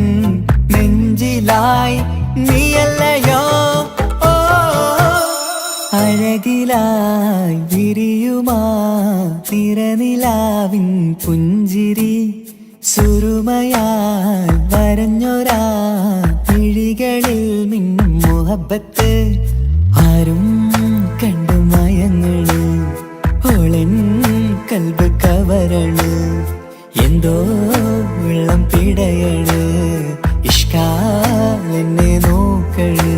നെഞ്ചിലായി നീയല്ലയോ ഓ അഴകിലായി വിരിയുമാ തിരനിലാവിൻ പുഞ്ചിരി സുറുമയാൽ വരഞ്ഞൊരാ വിഴികളിൽ മിന്നും മുഹബത്ത് ആരും കണ്ടു മയങ്ങള് ഓളൻ കൽബ് കവരണ് എന്തോ വെള്ളം പിടയണ് ഇഷ്കാലെന്നെ നോക്കള്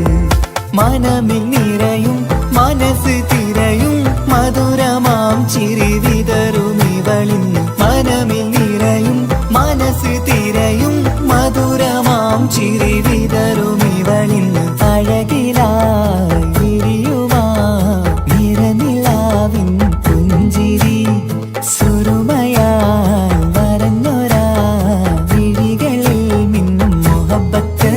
മനമിൽ നിറയും മനസ്സ് തിരയും മധുരമാം ചിരി വിതറും ഇവളിന്ന് മനമിൽ നിറയും മനസ്സ് തിരയും മധുരമാം ചിരി വിതറും ഇവളിന്ന് അഴകിലായി വിരിയുമാ നിറനിലാവിൻ പുഞ്ചിരി സുറുമയാൽ വരഞ്ഞൊരാ വിഴികളിൽ മിന്നും മുഹബത്ത്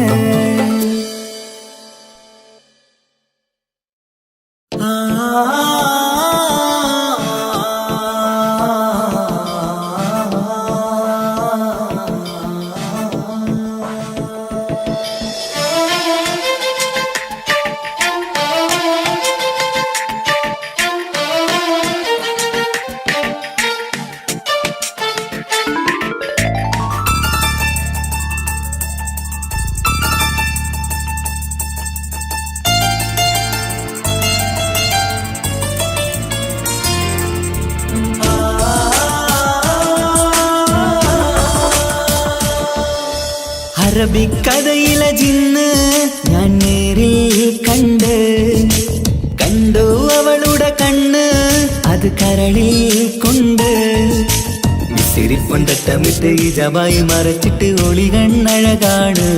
അറബിക്കഥയിലെ ജിന്ന് ഞാൻ നേരിൽ കണ്ട് കണ്ടു അവളുടെ കണ്ണ് അത് കരളിൽ കൊണ്ട് വിസിരിപ്പൊണ്ടട്ടമിട്ട് ഈ ജവായി മറച്ചിട്ട് ഒളി കണ്ണഴകാണ്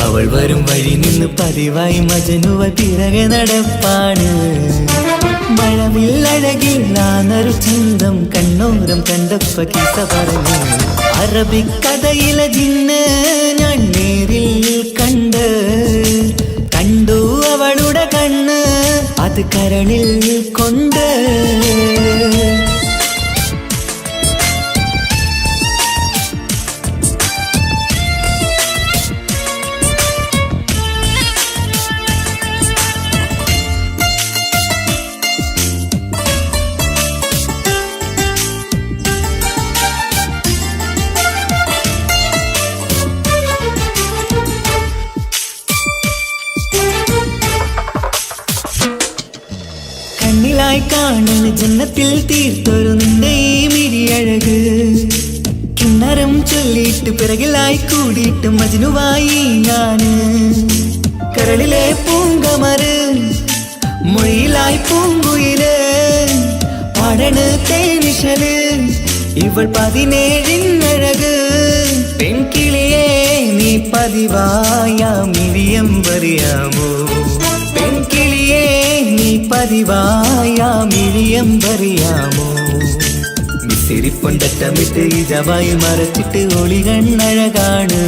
അവൾ വരും വഴി നിന്ന് പതിവായി മജനുവ പിറകെ നടപ്പാണ് മഴവില്ലഴകില്ലാന്നൊരു ചന്തം കണ്ണോരം കണ്ടപ്പ കീസ പറഞ്ഞു അറബിക്കഥയിലെ ജിന്ന് ഞാൻ നേരിൽ കണ്ട് കണ്ടു അവളുടെ കണ്ണ് അത് കരളിൽ കൊണ്ട് കണ്ണിലായി കാണുന്ന ജന്നത്തിൽ തീർത്തൊരു നിന്റെ ഈ മിഴിയഴക് കിന്നരം ചൊല്ലിയിട്ട് പിറകിലായി കൂടിയിട്ട് മജ്നുവായി ഞാന് കരളിലെ പൂങ്കമര് മൊഴിയിലായി പൂങ്കുയില് പാടണ് തേനിശല് ഇവൾ 17 പെൺകിളിയേ നീ പതിവായാമിരിയം പറയാമോ പെൺകിളിയേ നീ പതിവായാമിരിയം പറയാമോ മിസിരിപ്പൊണ്ടറ്റമിട്ട് ഇജവായി മറച്ചിട്ട് ഒളികണ്ണഴകാണ്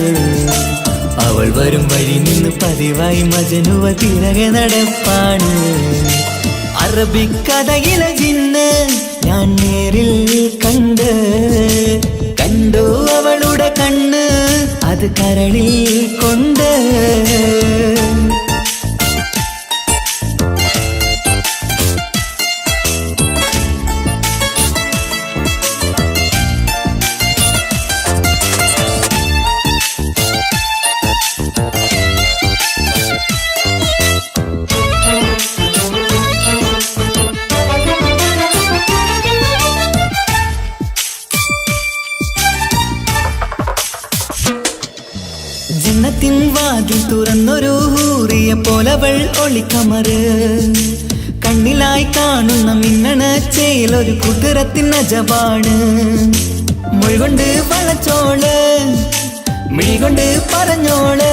അവൾ വരും വഴി നിന്ന് പതിവായി മജനുവ തിരകെ നടപ്പാണ് അറബിക്കഥയിലെ ജിന്ന് ഞാൻ നേരിൽ കണ്ടു അവളുടെ കണ്ണ് അത് കരളിൽ കൊണ്ട് ജന്നത്തിൻ വാതിൽ തുറന്നൊരു ഹൂറിയ പോലവൾ ഒളിക്കമറ് കണ്ണിലായി കാണുന്ന മിന്നണ ചേലൊരു കുതിരത്തിൻ അജപാണ് മൊഴികൊണ്ട് വളച്ചോള് മിഴികൊണ്ട് പറഞ്ഞോള്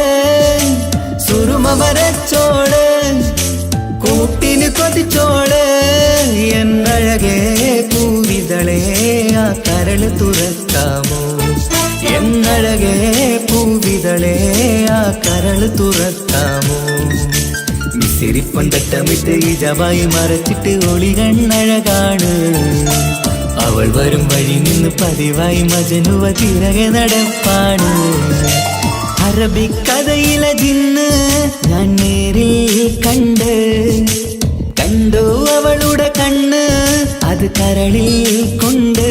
സുറുമ വരച്ചോള് കൂട്ടിന് കൊതിച്ചോള് എന്നഴകേ പൂവിതളേ ആ കരള് തുറക്കാമോ എന്നഴകേ പൂവിതളേ ആ കരള് തുറക്കാമോ മിസിരിപ്പൊണ്ടറ്റമിട്ട് ഇജവായി മറച്ചിട്ട് ഒളികണ്ണഴകാണ് അവൾ വരും വഴി നിന്ന് പതിവായി മജനുവ തിരകെ നടപ്പാണ് അറബിക്കഥയിലെ ജിന്ന് ഞാൻ നേരിൽ കണ്ടു അവളുടെ കണ്ണ് അത് കരളിൽ കൊണ്ട്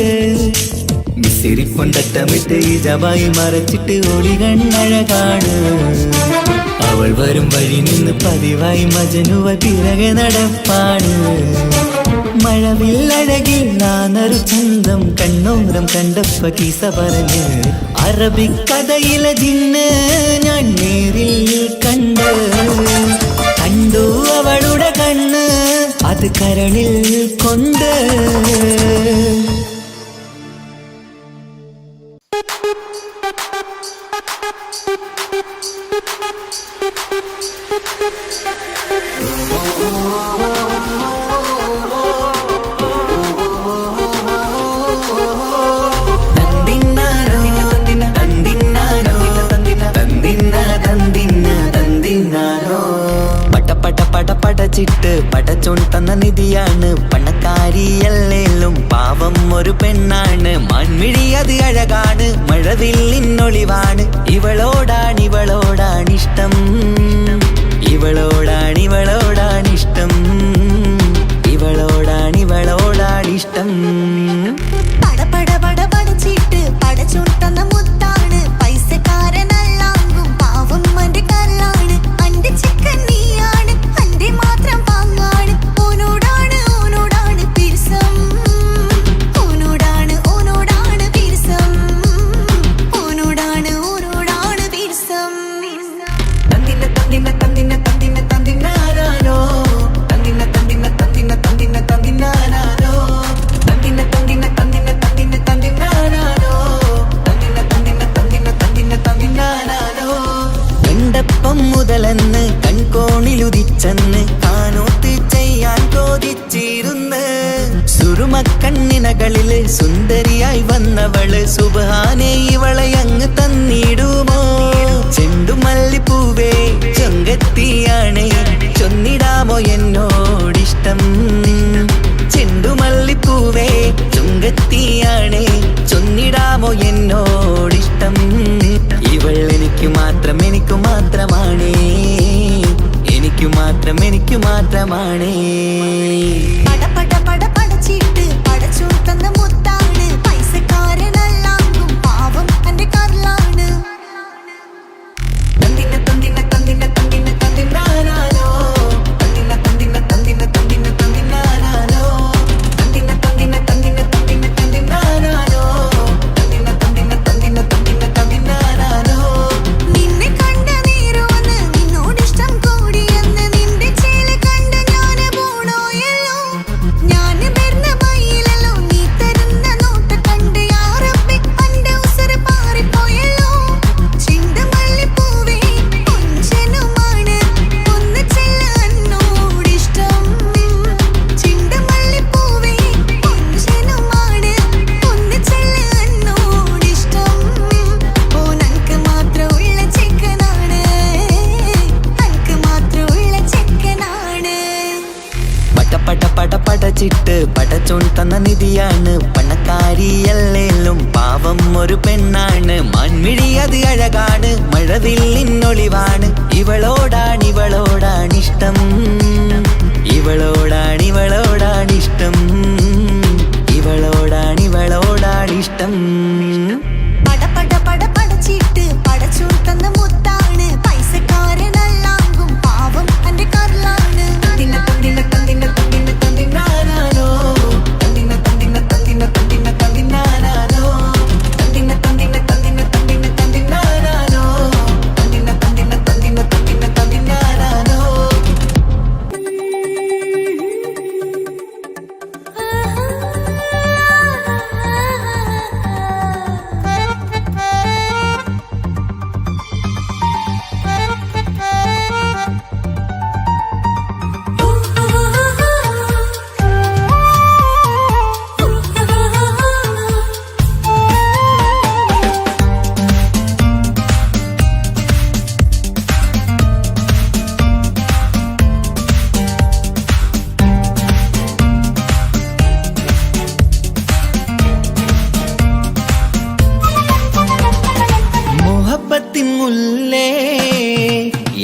മിസിരിപ്പൊണ്ടറ്റമിട്ട് ഇജവായി മറച്ചിട്ട് ഒളികണ്ണഴകാണ് അവൾ വരും വഴി നിന്ന് പതിവായി മജനുവ തിരകെ നടപ്പാണ് മഴവില്ലഴകിൽ നാനൊരു ചന്തം കണ്ണോരം കണ്ടപ്പ കീസ പറഞ്ഞ് അറബിക്കഥയിലെ ജിന്ന് ഞാൻ നേരിൽ കണ്ടു അവളുടെ കണ്ണ് അത് കരളിൽ കൊണ്ട് പടച്ചിട്ട് പടച്ചോൺ തന്ന നിധിയാണ് പണക്കാരിയല്ലേലും പാവം ഒരു പെണ്ണാണ് മാൻമിഴി അത് അഴകാണ് മഴവില്ലിന്നൊളിവാണ് ഇവളോടാണിഷ്ടം ഇവളോടാണിഷ്ടം ഇവളോടാണിഷ്ടം പടച്ചിട്ട് പടച്ചോൺ തന്ന മുത്താണ് പൈസക്കാരനല്ലാങ്കും പാവം അന്റെ കല്ലാണ് അന്റെ ചിക്കൻ നീയാണ് അന്റെ മാത്രം പാങ്ങാണ് ഓനോടാണ് പിരിസം ഓനോടാണ് പിരിസം ഓനോടാണ് പിരിസം തന്തിനാരോ എണ്ടപ്പം മുതലെന്ന് കൺകോണിലുദിച്ചെന്ന് കാനോത്ത് ചെയ്യാൻ ചോദിച്ചിരുന്ന് സുറുമക്കണ്ണിനകളില് സുന്ദരിയായി വന്നവള് സുബ്ഹാനേ ഇവളെ അങ്ങ് തന്നിടുമോ ചെണ്ടുമല്ലിപ്പൂവേ ചൊങ്കത്തിയാണ് ചൊന്നിടാമോ എന്നോടിഷ്ടം ചെണ്ടുമല്ലിപ്പൂവേ ചുങ്കത്തിയാണ് ചൊന്നിടാമോ എന്നോടിഷ്ടം ഇവൾ എനിക്ക് മാത്രമാണേ എനിക്ക് മാത്രമാണേ പടച്ചിട്ട് പടച്ചോൺ തന്ന മുത്താണ് പൈസക്കാരനല്ലാങ്കും പാവം അന്റെ കല്ലാണ് നിന്നെ കണ്ട നീരോന്ന് നിന്നോടിഷ്ടം കൂടിയെന്ന് നിന്റെ ചേല കണ്ട ഞാന് പോണോയല്ലോ ഞാന് പഠിച്ചിട്ട് പടച്ചോൻ തന്ന നിധിയാണ്. പണക്കാരിയല്ലേലും പാവം ഒരു പെണ്ണാണ്. മാൻമിഴി അത് അഴകാണ്, മഴവില്ലിന്നൊളിവാണ്. ഇവളോടാണിഷ്ടം, ഇവളോടാണിഷ്ടം, ഇവളോടാണിഷ്ടം. പട പട പട പടച്ചിട്ട് പടച്ചോൻ തന്ന മുത്താണ്. പൈസക്കാരനല്ലാങ്കും പാവം എന്റെ കർലാണ്. തന്തിന തന്തിന തന്തിന തന്തിന തന്തിനാനാനോ, തന്തിന തന്തിന തന്തിന തന്തിന തന്തിനാനാനോ, തന്തിന തന്തിന തന്തിന തന്തിന തന്തിനാനാനോ, തന്തിന തന്തിന തന്തിന തന്തിന തന്തിനാനാനോ. മുഹബത്തിൻ മുല്ലേ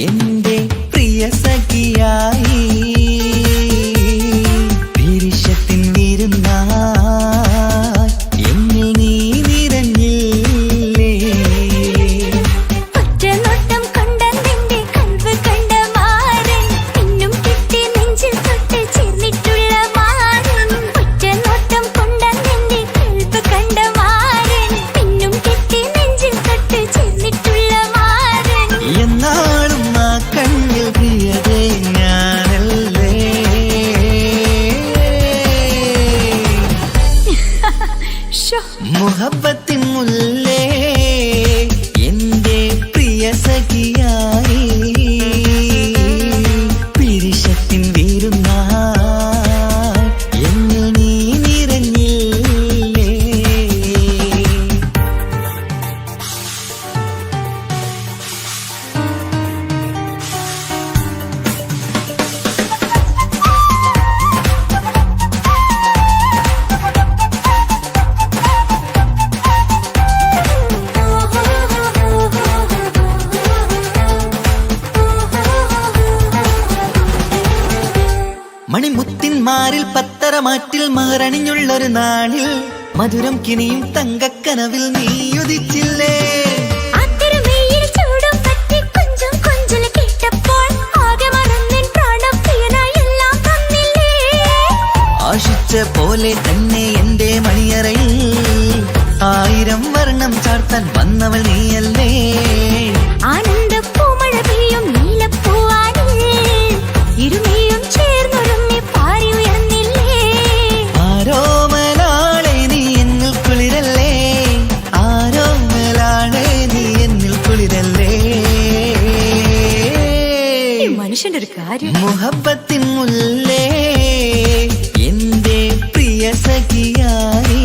എന്റെ പ്രിയ സഖിയായി, വിരിശത്തിൻ വിരുന്നായി എന്നിൽ നീ നിറഞ്ഞില്ലേ. ഒറ്റനോട്ടം കൊണ്ടെന്റെ കൽവ് കണ്ട മാരൻ, പിന്നും കിട്ടി നെഞ്ചിൽ തൊട്ട് ചേർന്നിട്ടുള്ള മാരൻ. ഒറ്റനോട്ടം കൊണ്ടെന്റെ കൽവ് കണ്ട മാരൻ, പിന്നും കിട്ടി നെഞ്ചിൽ തൊട്ട് ചേർന്നിട്ടുള്ള മാരൻ. എന്നാളും ആ കണ്ണിൽ പ്രിയതേ ഞാനല്ലേ. മുഹബത്തിൻ മുല്ലേ എന്റെ പ്രിയ സഖിയായി, പിരിശത്തിൻ വീരുന്നായി എന്നിൽ നീ നിറഞ്ഞില്ലേ. മണിമുത്തിന്മാരിൽ പത്തരമാറ്റിൽ മഹറണിഞ്ഞുള്ളൊരു നാളിൽ മധുരം കിനിയും തങ്കക്കനവിൽ നീ ഉദിച്ചില്ലേ. അത്തരമേയിൽ ചൂടും പറ്റി കൊഞ്ചും കൊഞ്ചല് കേട്ടപ്പോൾ ആകെ മറന്നിൻ പ്രാണപ്രിയനായി എല്ലാം തന്നില്ലേ. ആശിച്ച പോലെ തന്നെ എന്റെ മണിയറയിൽ 1000 വർണ്ണം ചാർത്താൻ വന്നവൾ നീയല്ലേ. ആനന്ദ പൂമഴ പെയ്യും നീലപ്പൂവാനിൽ ഇരുമയും ചേർന്നൊരുമ്മി പാറി ഉയർന്നില്ലേ. ആരോമലാളെ നീ എന്നിൽ കുളിരല്ലേ, ആരോമലാളെ നീ എന്നിൽ കുളിരല്ലേ. മനുഷ്യന്റെ ഒരു കാര്യം. മുഹബത്തിൻ മുല്ലേ എന്റെ പ്രിയ സഖിയായി,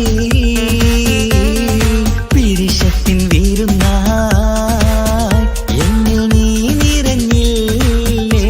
പിരിശത്തിൻ വീരുന്നായി എന്നിൽ നീ നിറഞ്ഞില്ലേ.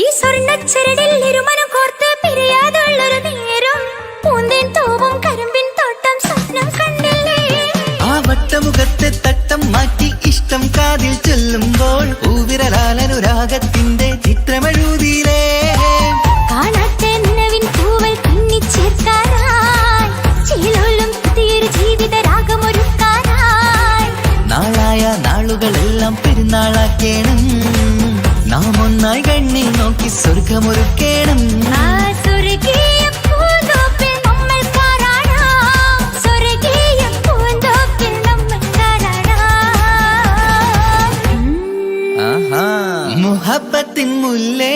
ഈ സ്വർണ്ണച്ചരടിൽ ഇരുമനം കോർത്ത് പിരിയാതുള്ളൊരു നേരം പൂന്തേൻ തോവും കരിമ്പിൻ തോട്ടം സ്വപ്നം കണ്ടില്ലേ. ആ വട്ടമുഖത്തെ തട്ടം മാറ്റി ഇഷ്ടം കാതിൽ ചൊല്ലുമ്പോൾ പൂവിരലാലനുരാഗത്തിന്റെ ചിത്രമെഴുതിയിലേ. കാണാത്ത നിലവിൻ പൂവൽ കണ്ണിച്ചേർക്കാനായി ചേലോലും പുതിയൊരു ജീവിത രാഗമൊരുക്കാനായി. നാളായ നാളുകളെല്ലാം പെരുന്നാളാക്കേണം, നാം ഒന്നായി കണ്ണിൽ നോക്കി സ്വർഗമൊരുക്കേണം. ആ സ്വർഗീയ പൂന്തോപ്പിൽ നമ്മൾ കാണാം, സ്വർഗീയ പൂന്തോപ്പിൽ നമ്മൾ കാണാം. മുഹബത്തിൻ മുല്ലേ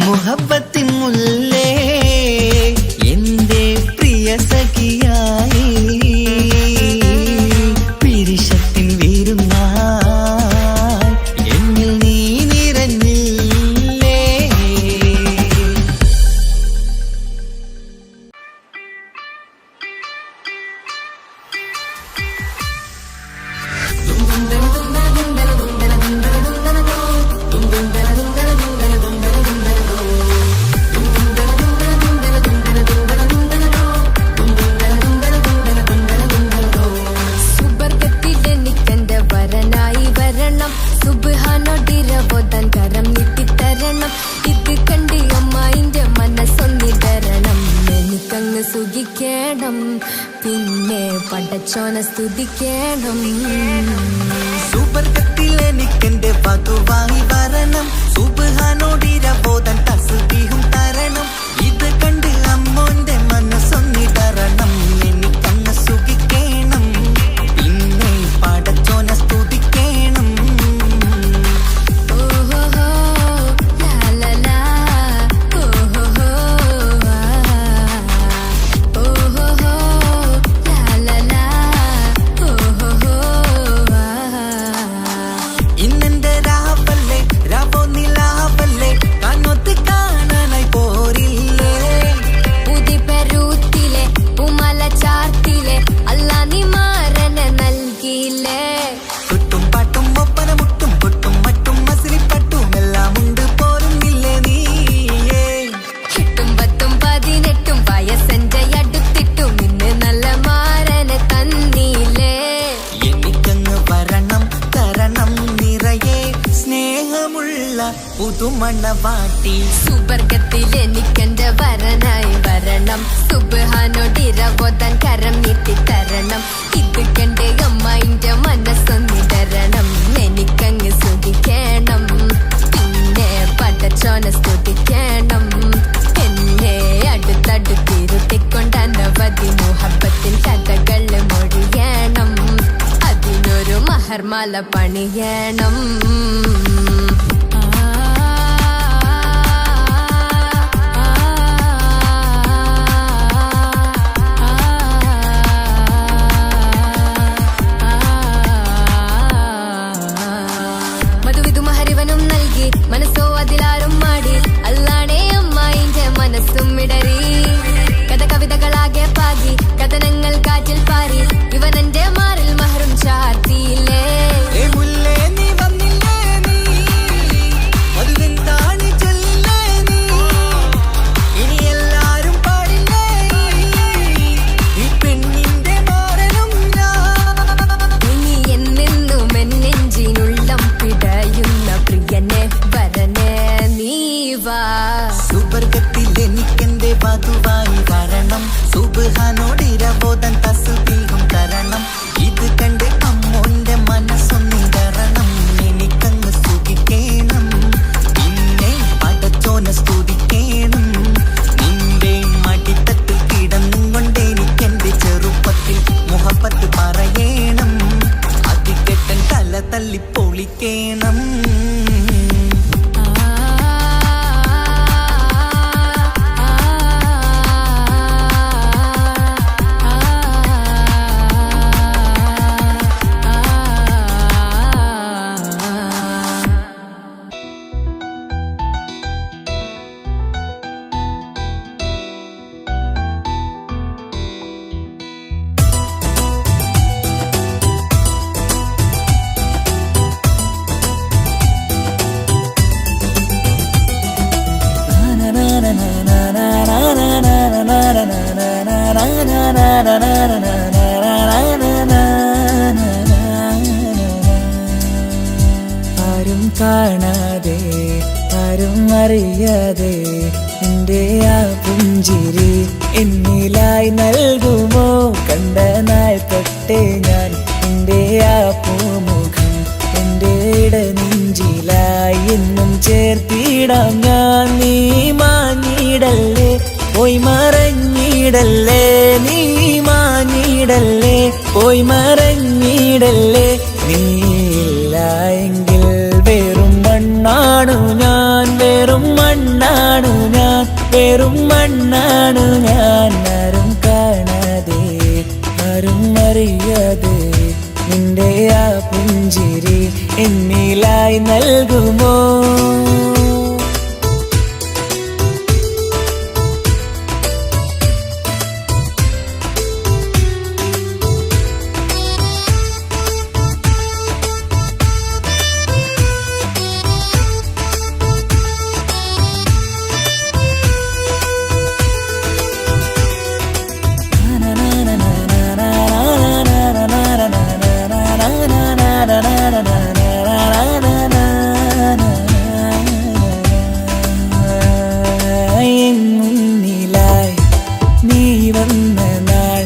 മുഹബത്തിൻ മുല്ലേ എന്റെ പ്രിയ സഖിയായി പിരിശത്തിൻ വീരുന്നായി എന്നിൽ നീ നിറഞ്ഞില്ലേ. സുബർഗത്തിലെനിക്കെന്റെ വരനായി വരണം, സുബ്ഹാനോടിരവോദാൻ കരം നീട്ടിത്തരണം. ഇത് കണ്ട് അമ്മായിന്റെ മനസ്സൊന്നിടരണം, എനിക്കങ്ങ് സുഖിക്കണം, പിന്നെ പടച്ചോനെ സ്തുതിക്കണം. സുബർഗത്തിൽ എനിക്കെന്റെ വധുവായി വരണം, സുബ്ഹാനോടിരവോദാൻ തസ്ബീഹും തരണം. ഇത് കണ്ട് അമ്മോന്റെ മനസ്സൊന്നിടരണം, എനിക്കങ്ങ് സുഖിക്കണം, പിന്നെ പടച്ചോനെ സ്തുതിക്കണം. ഓഹോഹോ ലാലലാ, ഓഹോഹോ ഓഹോഹോ ലാലലാ, ഓഹോഹോ. ഇന്നെന്റെ രാവല്ലേ രാവോ നിലാവല്ലേ കണ്ണൊത്ത് കാണാനായി പോരില്ലേ. ഉദിപെരൂത്തിലെ ഉമല ചാർത്തിലെ അല്ലാ നീ മാരനെ നൽകിയില്ലേ. ചുട്ടും പാട്ടും ഒപ്പന മുട്ടും പൊട്ടും മറ്റും മസിലിപ്പട്ടും എല്ലാം ഉണ്ട് പോരുന്നില്ലേ നീയേ. 8 10 18 വയസ്സെന്റെ അടുത്തിട്ടും ഇന്ന് നല്ല മാരനെ തന്നില്ലേ. എനിക്കങ്ങ് വരണം തരണം നിറയെ സ്നേഹമുള്ള പുതുമണവാട്ടി. സുബർഗത്തിൽ എനിക്കെന്റെ വരനായി വരണം, സുബ്ഹാനോടിരവോദാൻ കരം നീട്ടിത്തരണം. ഇത് കണ്ട് അമ്മായിന്റെ മനസ്സൊന്നിടരണം, എനിക്കങ്ങ് സുഖിക്കണം, പിന്നെ പടച്ചോനെ സ്തുതിക്കണം. എന്നെ അടുത്തടുത്തിരുത്തിക്കൊണ്ട് അനവധി മുഹബത്തിൻ കഥകൾ മൊഴിയണം, അതിനൊരു മഹർമാല പണിയണം. മധുവിധു മഹരിവനും നൽകി, മനസ്സോ അതിലാരും മാടി, അല്ലാണേ അമ്മായിന്റെ മനസ്സും ഇടറി. കഥ കവിതകളാകെ പാകി, കഥനങ്ങൾ കാറ്റിൽ പാറി, ഇവനെന്റെ മാറിൽ മഹറും ചാർത്തിയില്ലേ. ഏ മുല്ലേ നീ വന്നില്ലേ നീ, മധുവെന്താണ് ചൊല്ലില്ലേ നീ, ഇനി എല്ലാരും പാടില്ലേ ഈ പെണ്ണിന്റെ മാറനും ഞാൻ. ഇനി എന്നെന്നും എന്നെഞ്ചിനുള്ളം പിടയുന്ന പ്രിയനെ വരനെ നീ വാ. സുബർഗത്തിൽ എനിക്കെന്റെ വധുവായി വരണം, സുബ്ഹാനോടിരവോദാൻ തസ്ബീഹും തരണം. ഇത് കണ്ട് അമ്മോന്റെ മനസ്സൊന്നിടരണം, എനിക്കങ്ങ് സുഖിക്കണം, പിന്നെ പടച്ചോനെ സ്തുതിക്കണം. നിന്റെ മടിത്തട്ടിൽ കിടന്നുകൊണ്ട് എനിക്കെന്റെ ചെറുപ്പത്തിൽ മുഹബത്ത് പറയണം, അതിക്കെട്ടൻ തല തല്ലി പൊളിക്കണം. ആരും കാണാതെ ആരും അറിയാതെ നിന്റെ ആ പുഞ്ചിരി എന്നിലായി നൽകുമോ. കണ്ട നാൾ തൊട്ടേ ഞാൻ നിന്റെ ആ പൂമുഖം എന്റെ ഇടനെഞ്ചിലായി എന്നും ചേർത്തിടാം ഞാൻ. നീ മാഞ്ഞിടല്ലേ പോയി മറഞ്ഞിടല്ലേ, നീ മാഞ്ഞിടല്ലേ പോയി മറഞ്ഞിടല്ലേ. നീയില്ല എങ്കിൽ വെറും മണ്ണാണു ഞാൻ, വെറും മണ്ണ് വെറും മണ്ണാണു ഞാൻ. ആരും കാണാതെ ആരും അറിയാതെ നിന്റെ ആ പുഞ്ചിരി എന്നിലായി നൽകുമോ? മുന്നിലായി നീ വന്ന നാൾ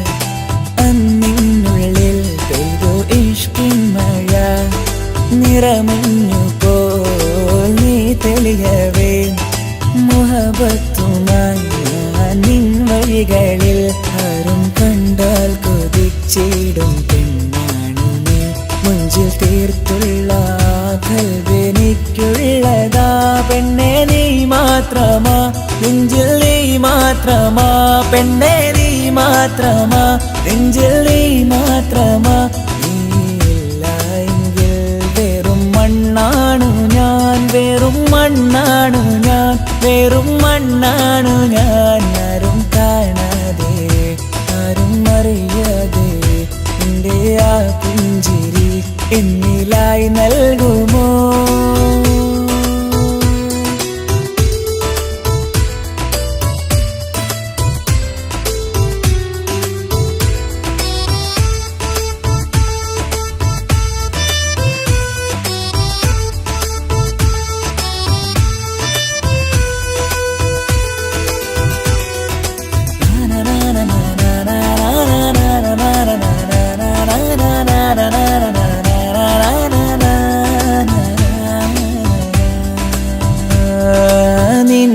അന്നിനുള്ളിൽ പെയ്തു ഇഷ്കിൻ മഴ. നിറമഞ്ഞു പോൽ നീ തെളിയവേ മുഹബത്തുമായി ഞാൻ നിൻ വഴികളിൽ. ആരും കണ്ടാൽ കൊതിച്ചിടും പെണ്ണാണു നീ. മുഞ്ചിൽ തീർത്തുള്ള കൽവെനിക്കുള്ളതാ പെണ്ണെ നീ മാത്രമാ. നെഞ്ചിൽ നീ മാത്രമാ പെണ്ണെ നീ മാത്രമാ. നെഞ്ചിൽ നീ മാത്രമാ. നീയില്ല എങ്കിൽ വെറും മണ്ണാണു ഞാൻ. വെറും മണ്ണാണു ഞാൻ. വെറും മണ്ണാണു ഞാൻ. ആരും കാണാതെ ആരും അറിയാതെ നിന്റെ ആ പുഞ്ചിരി എന്നിലായി നൽകുമോ?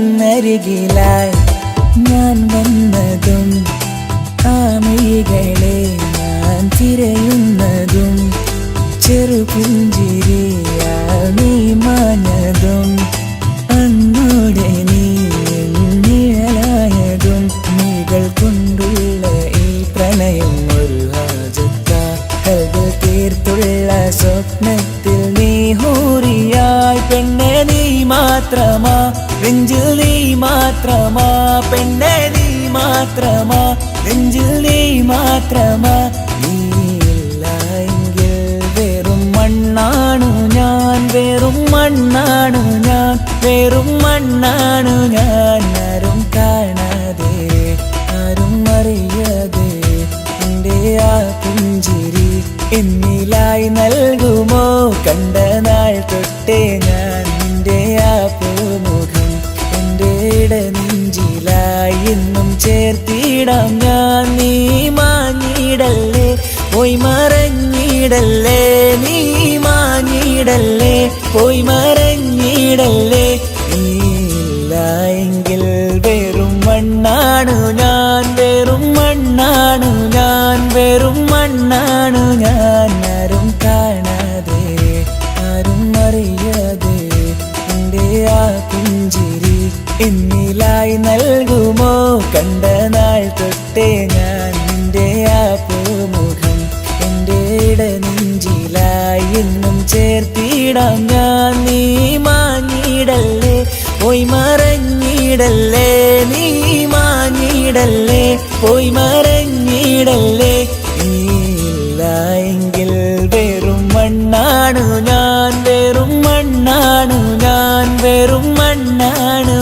നിന്നരികിലായി ഞാൻ വന്നതും ആമികളെ ഞാൻ തിരയുന്നതും ചെറുപുഞ്ചിരിയാൽ നീ മാഞ്ഞതും അന്നോടെ നീ നിഴലായതും നീകൾ കൊണ്ടുള്ള ഈ പ്രണയം ഒരു ഹാജത്ത കൽബ് തീർത്തുള്ള സ്വപ്നത്തിൽ നീ ഹൂറിയായി പെണ്ണെ നീ മാത്രമാ. നെഞ്ചിൽ നീ മാത്രമാ പെണ്ണെ നീ മാത്രമാ. നെഞ്ചിൽ നീ മാത്രമാ. നീയില്ല എങ്കിൽ വെറും മണ്ണാണു ഞാൻ. വെറും മണ്ണാണു ഞാൻ. വെറും മണ്ണാണു ഞാൻ. ആരും കാണാതെ ആരും അറിയാതെ നിന്റെ ആ പുഞ്ചിരി എന്നിലായി നൽകുമോ? കണ്ട നാൾ തൊട്ടേ ഞാൻ നിന്റെ ആ പൂമുഖം എൻ്റെ ഇടനെഞ്ചിലായി എന്നും ചേർത്തിടാം ഞാൻ. നീ മാഞ്ഞിടല്ലേ പോയി മറഞ്ഞിടല്ലേ. നീ മാഞ്ഞിടല്ലേ പോയി മറഞ്ഞിടല്ലേ. നീയില്ല എങ്കിൽ വെറും മണ്ണാണു ഞാൻ. വെറും മണ്ണാണു ഞാൻ. വെറും മണ്ണാണു ഞാൻ. ആരും കാണാതെ ആരും അറിയാതെ നിന്റെ ആ പുഞ്ചിരി എന്നിലായി നൽകുമോ? കണ്ട നാൾ തൊട്ടേ ഞാൻ നിന്റെ ആ പൂമുഖം എൻ്റെ ഇടനെഞ്ചിലായി എന്നും ചേർത്തിടാം ഞാൻ. നീ മാഞ്ഞിടല്ലേ പോയി മറഞ്ഞിടല്ലേ. നീ മാഞ്ഞിടല്ലേ പോയി മറഞ്ഞിടല്ലേ. നീയില്ല എങ്കിൽ വെറും മണ്ണാണു ഞാൻ. വെറും മണ്ണാണു ഞാൻ. വെറും മണ്ണാണു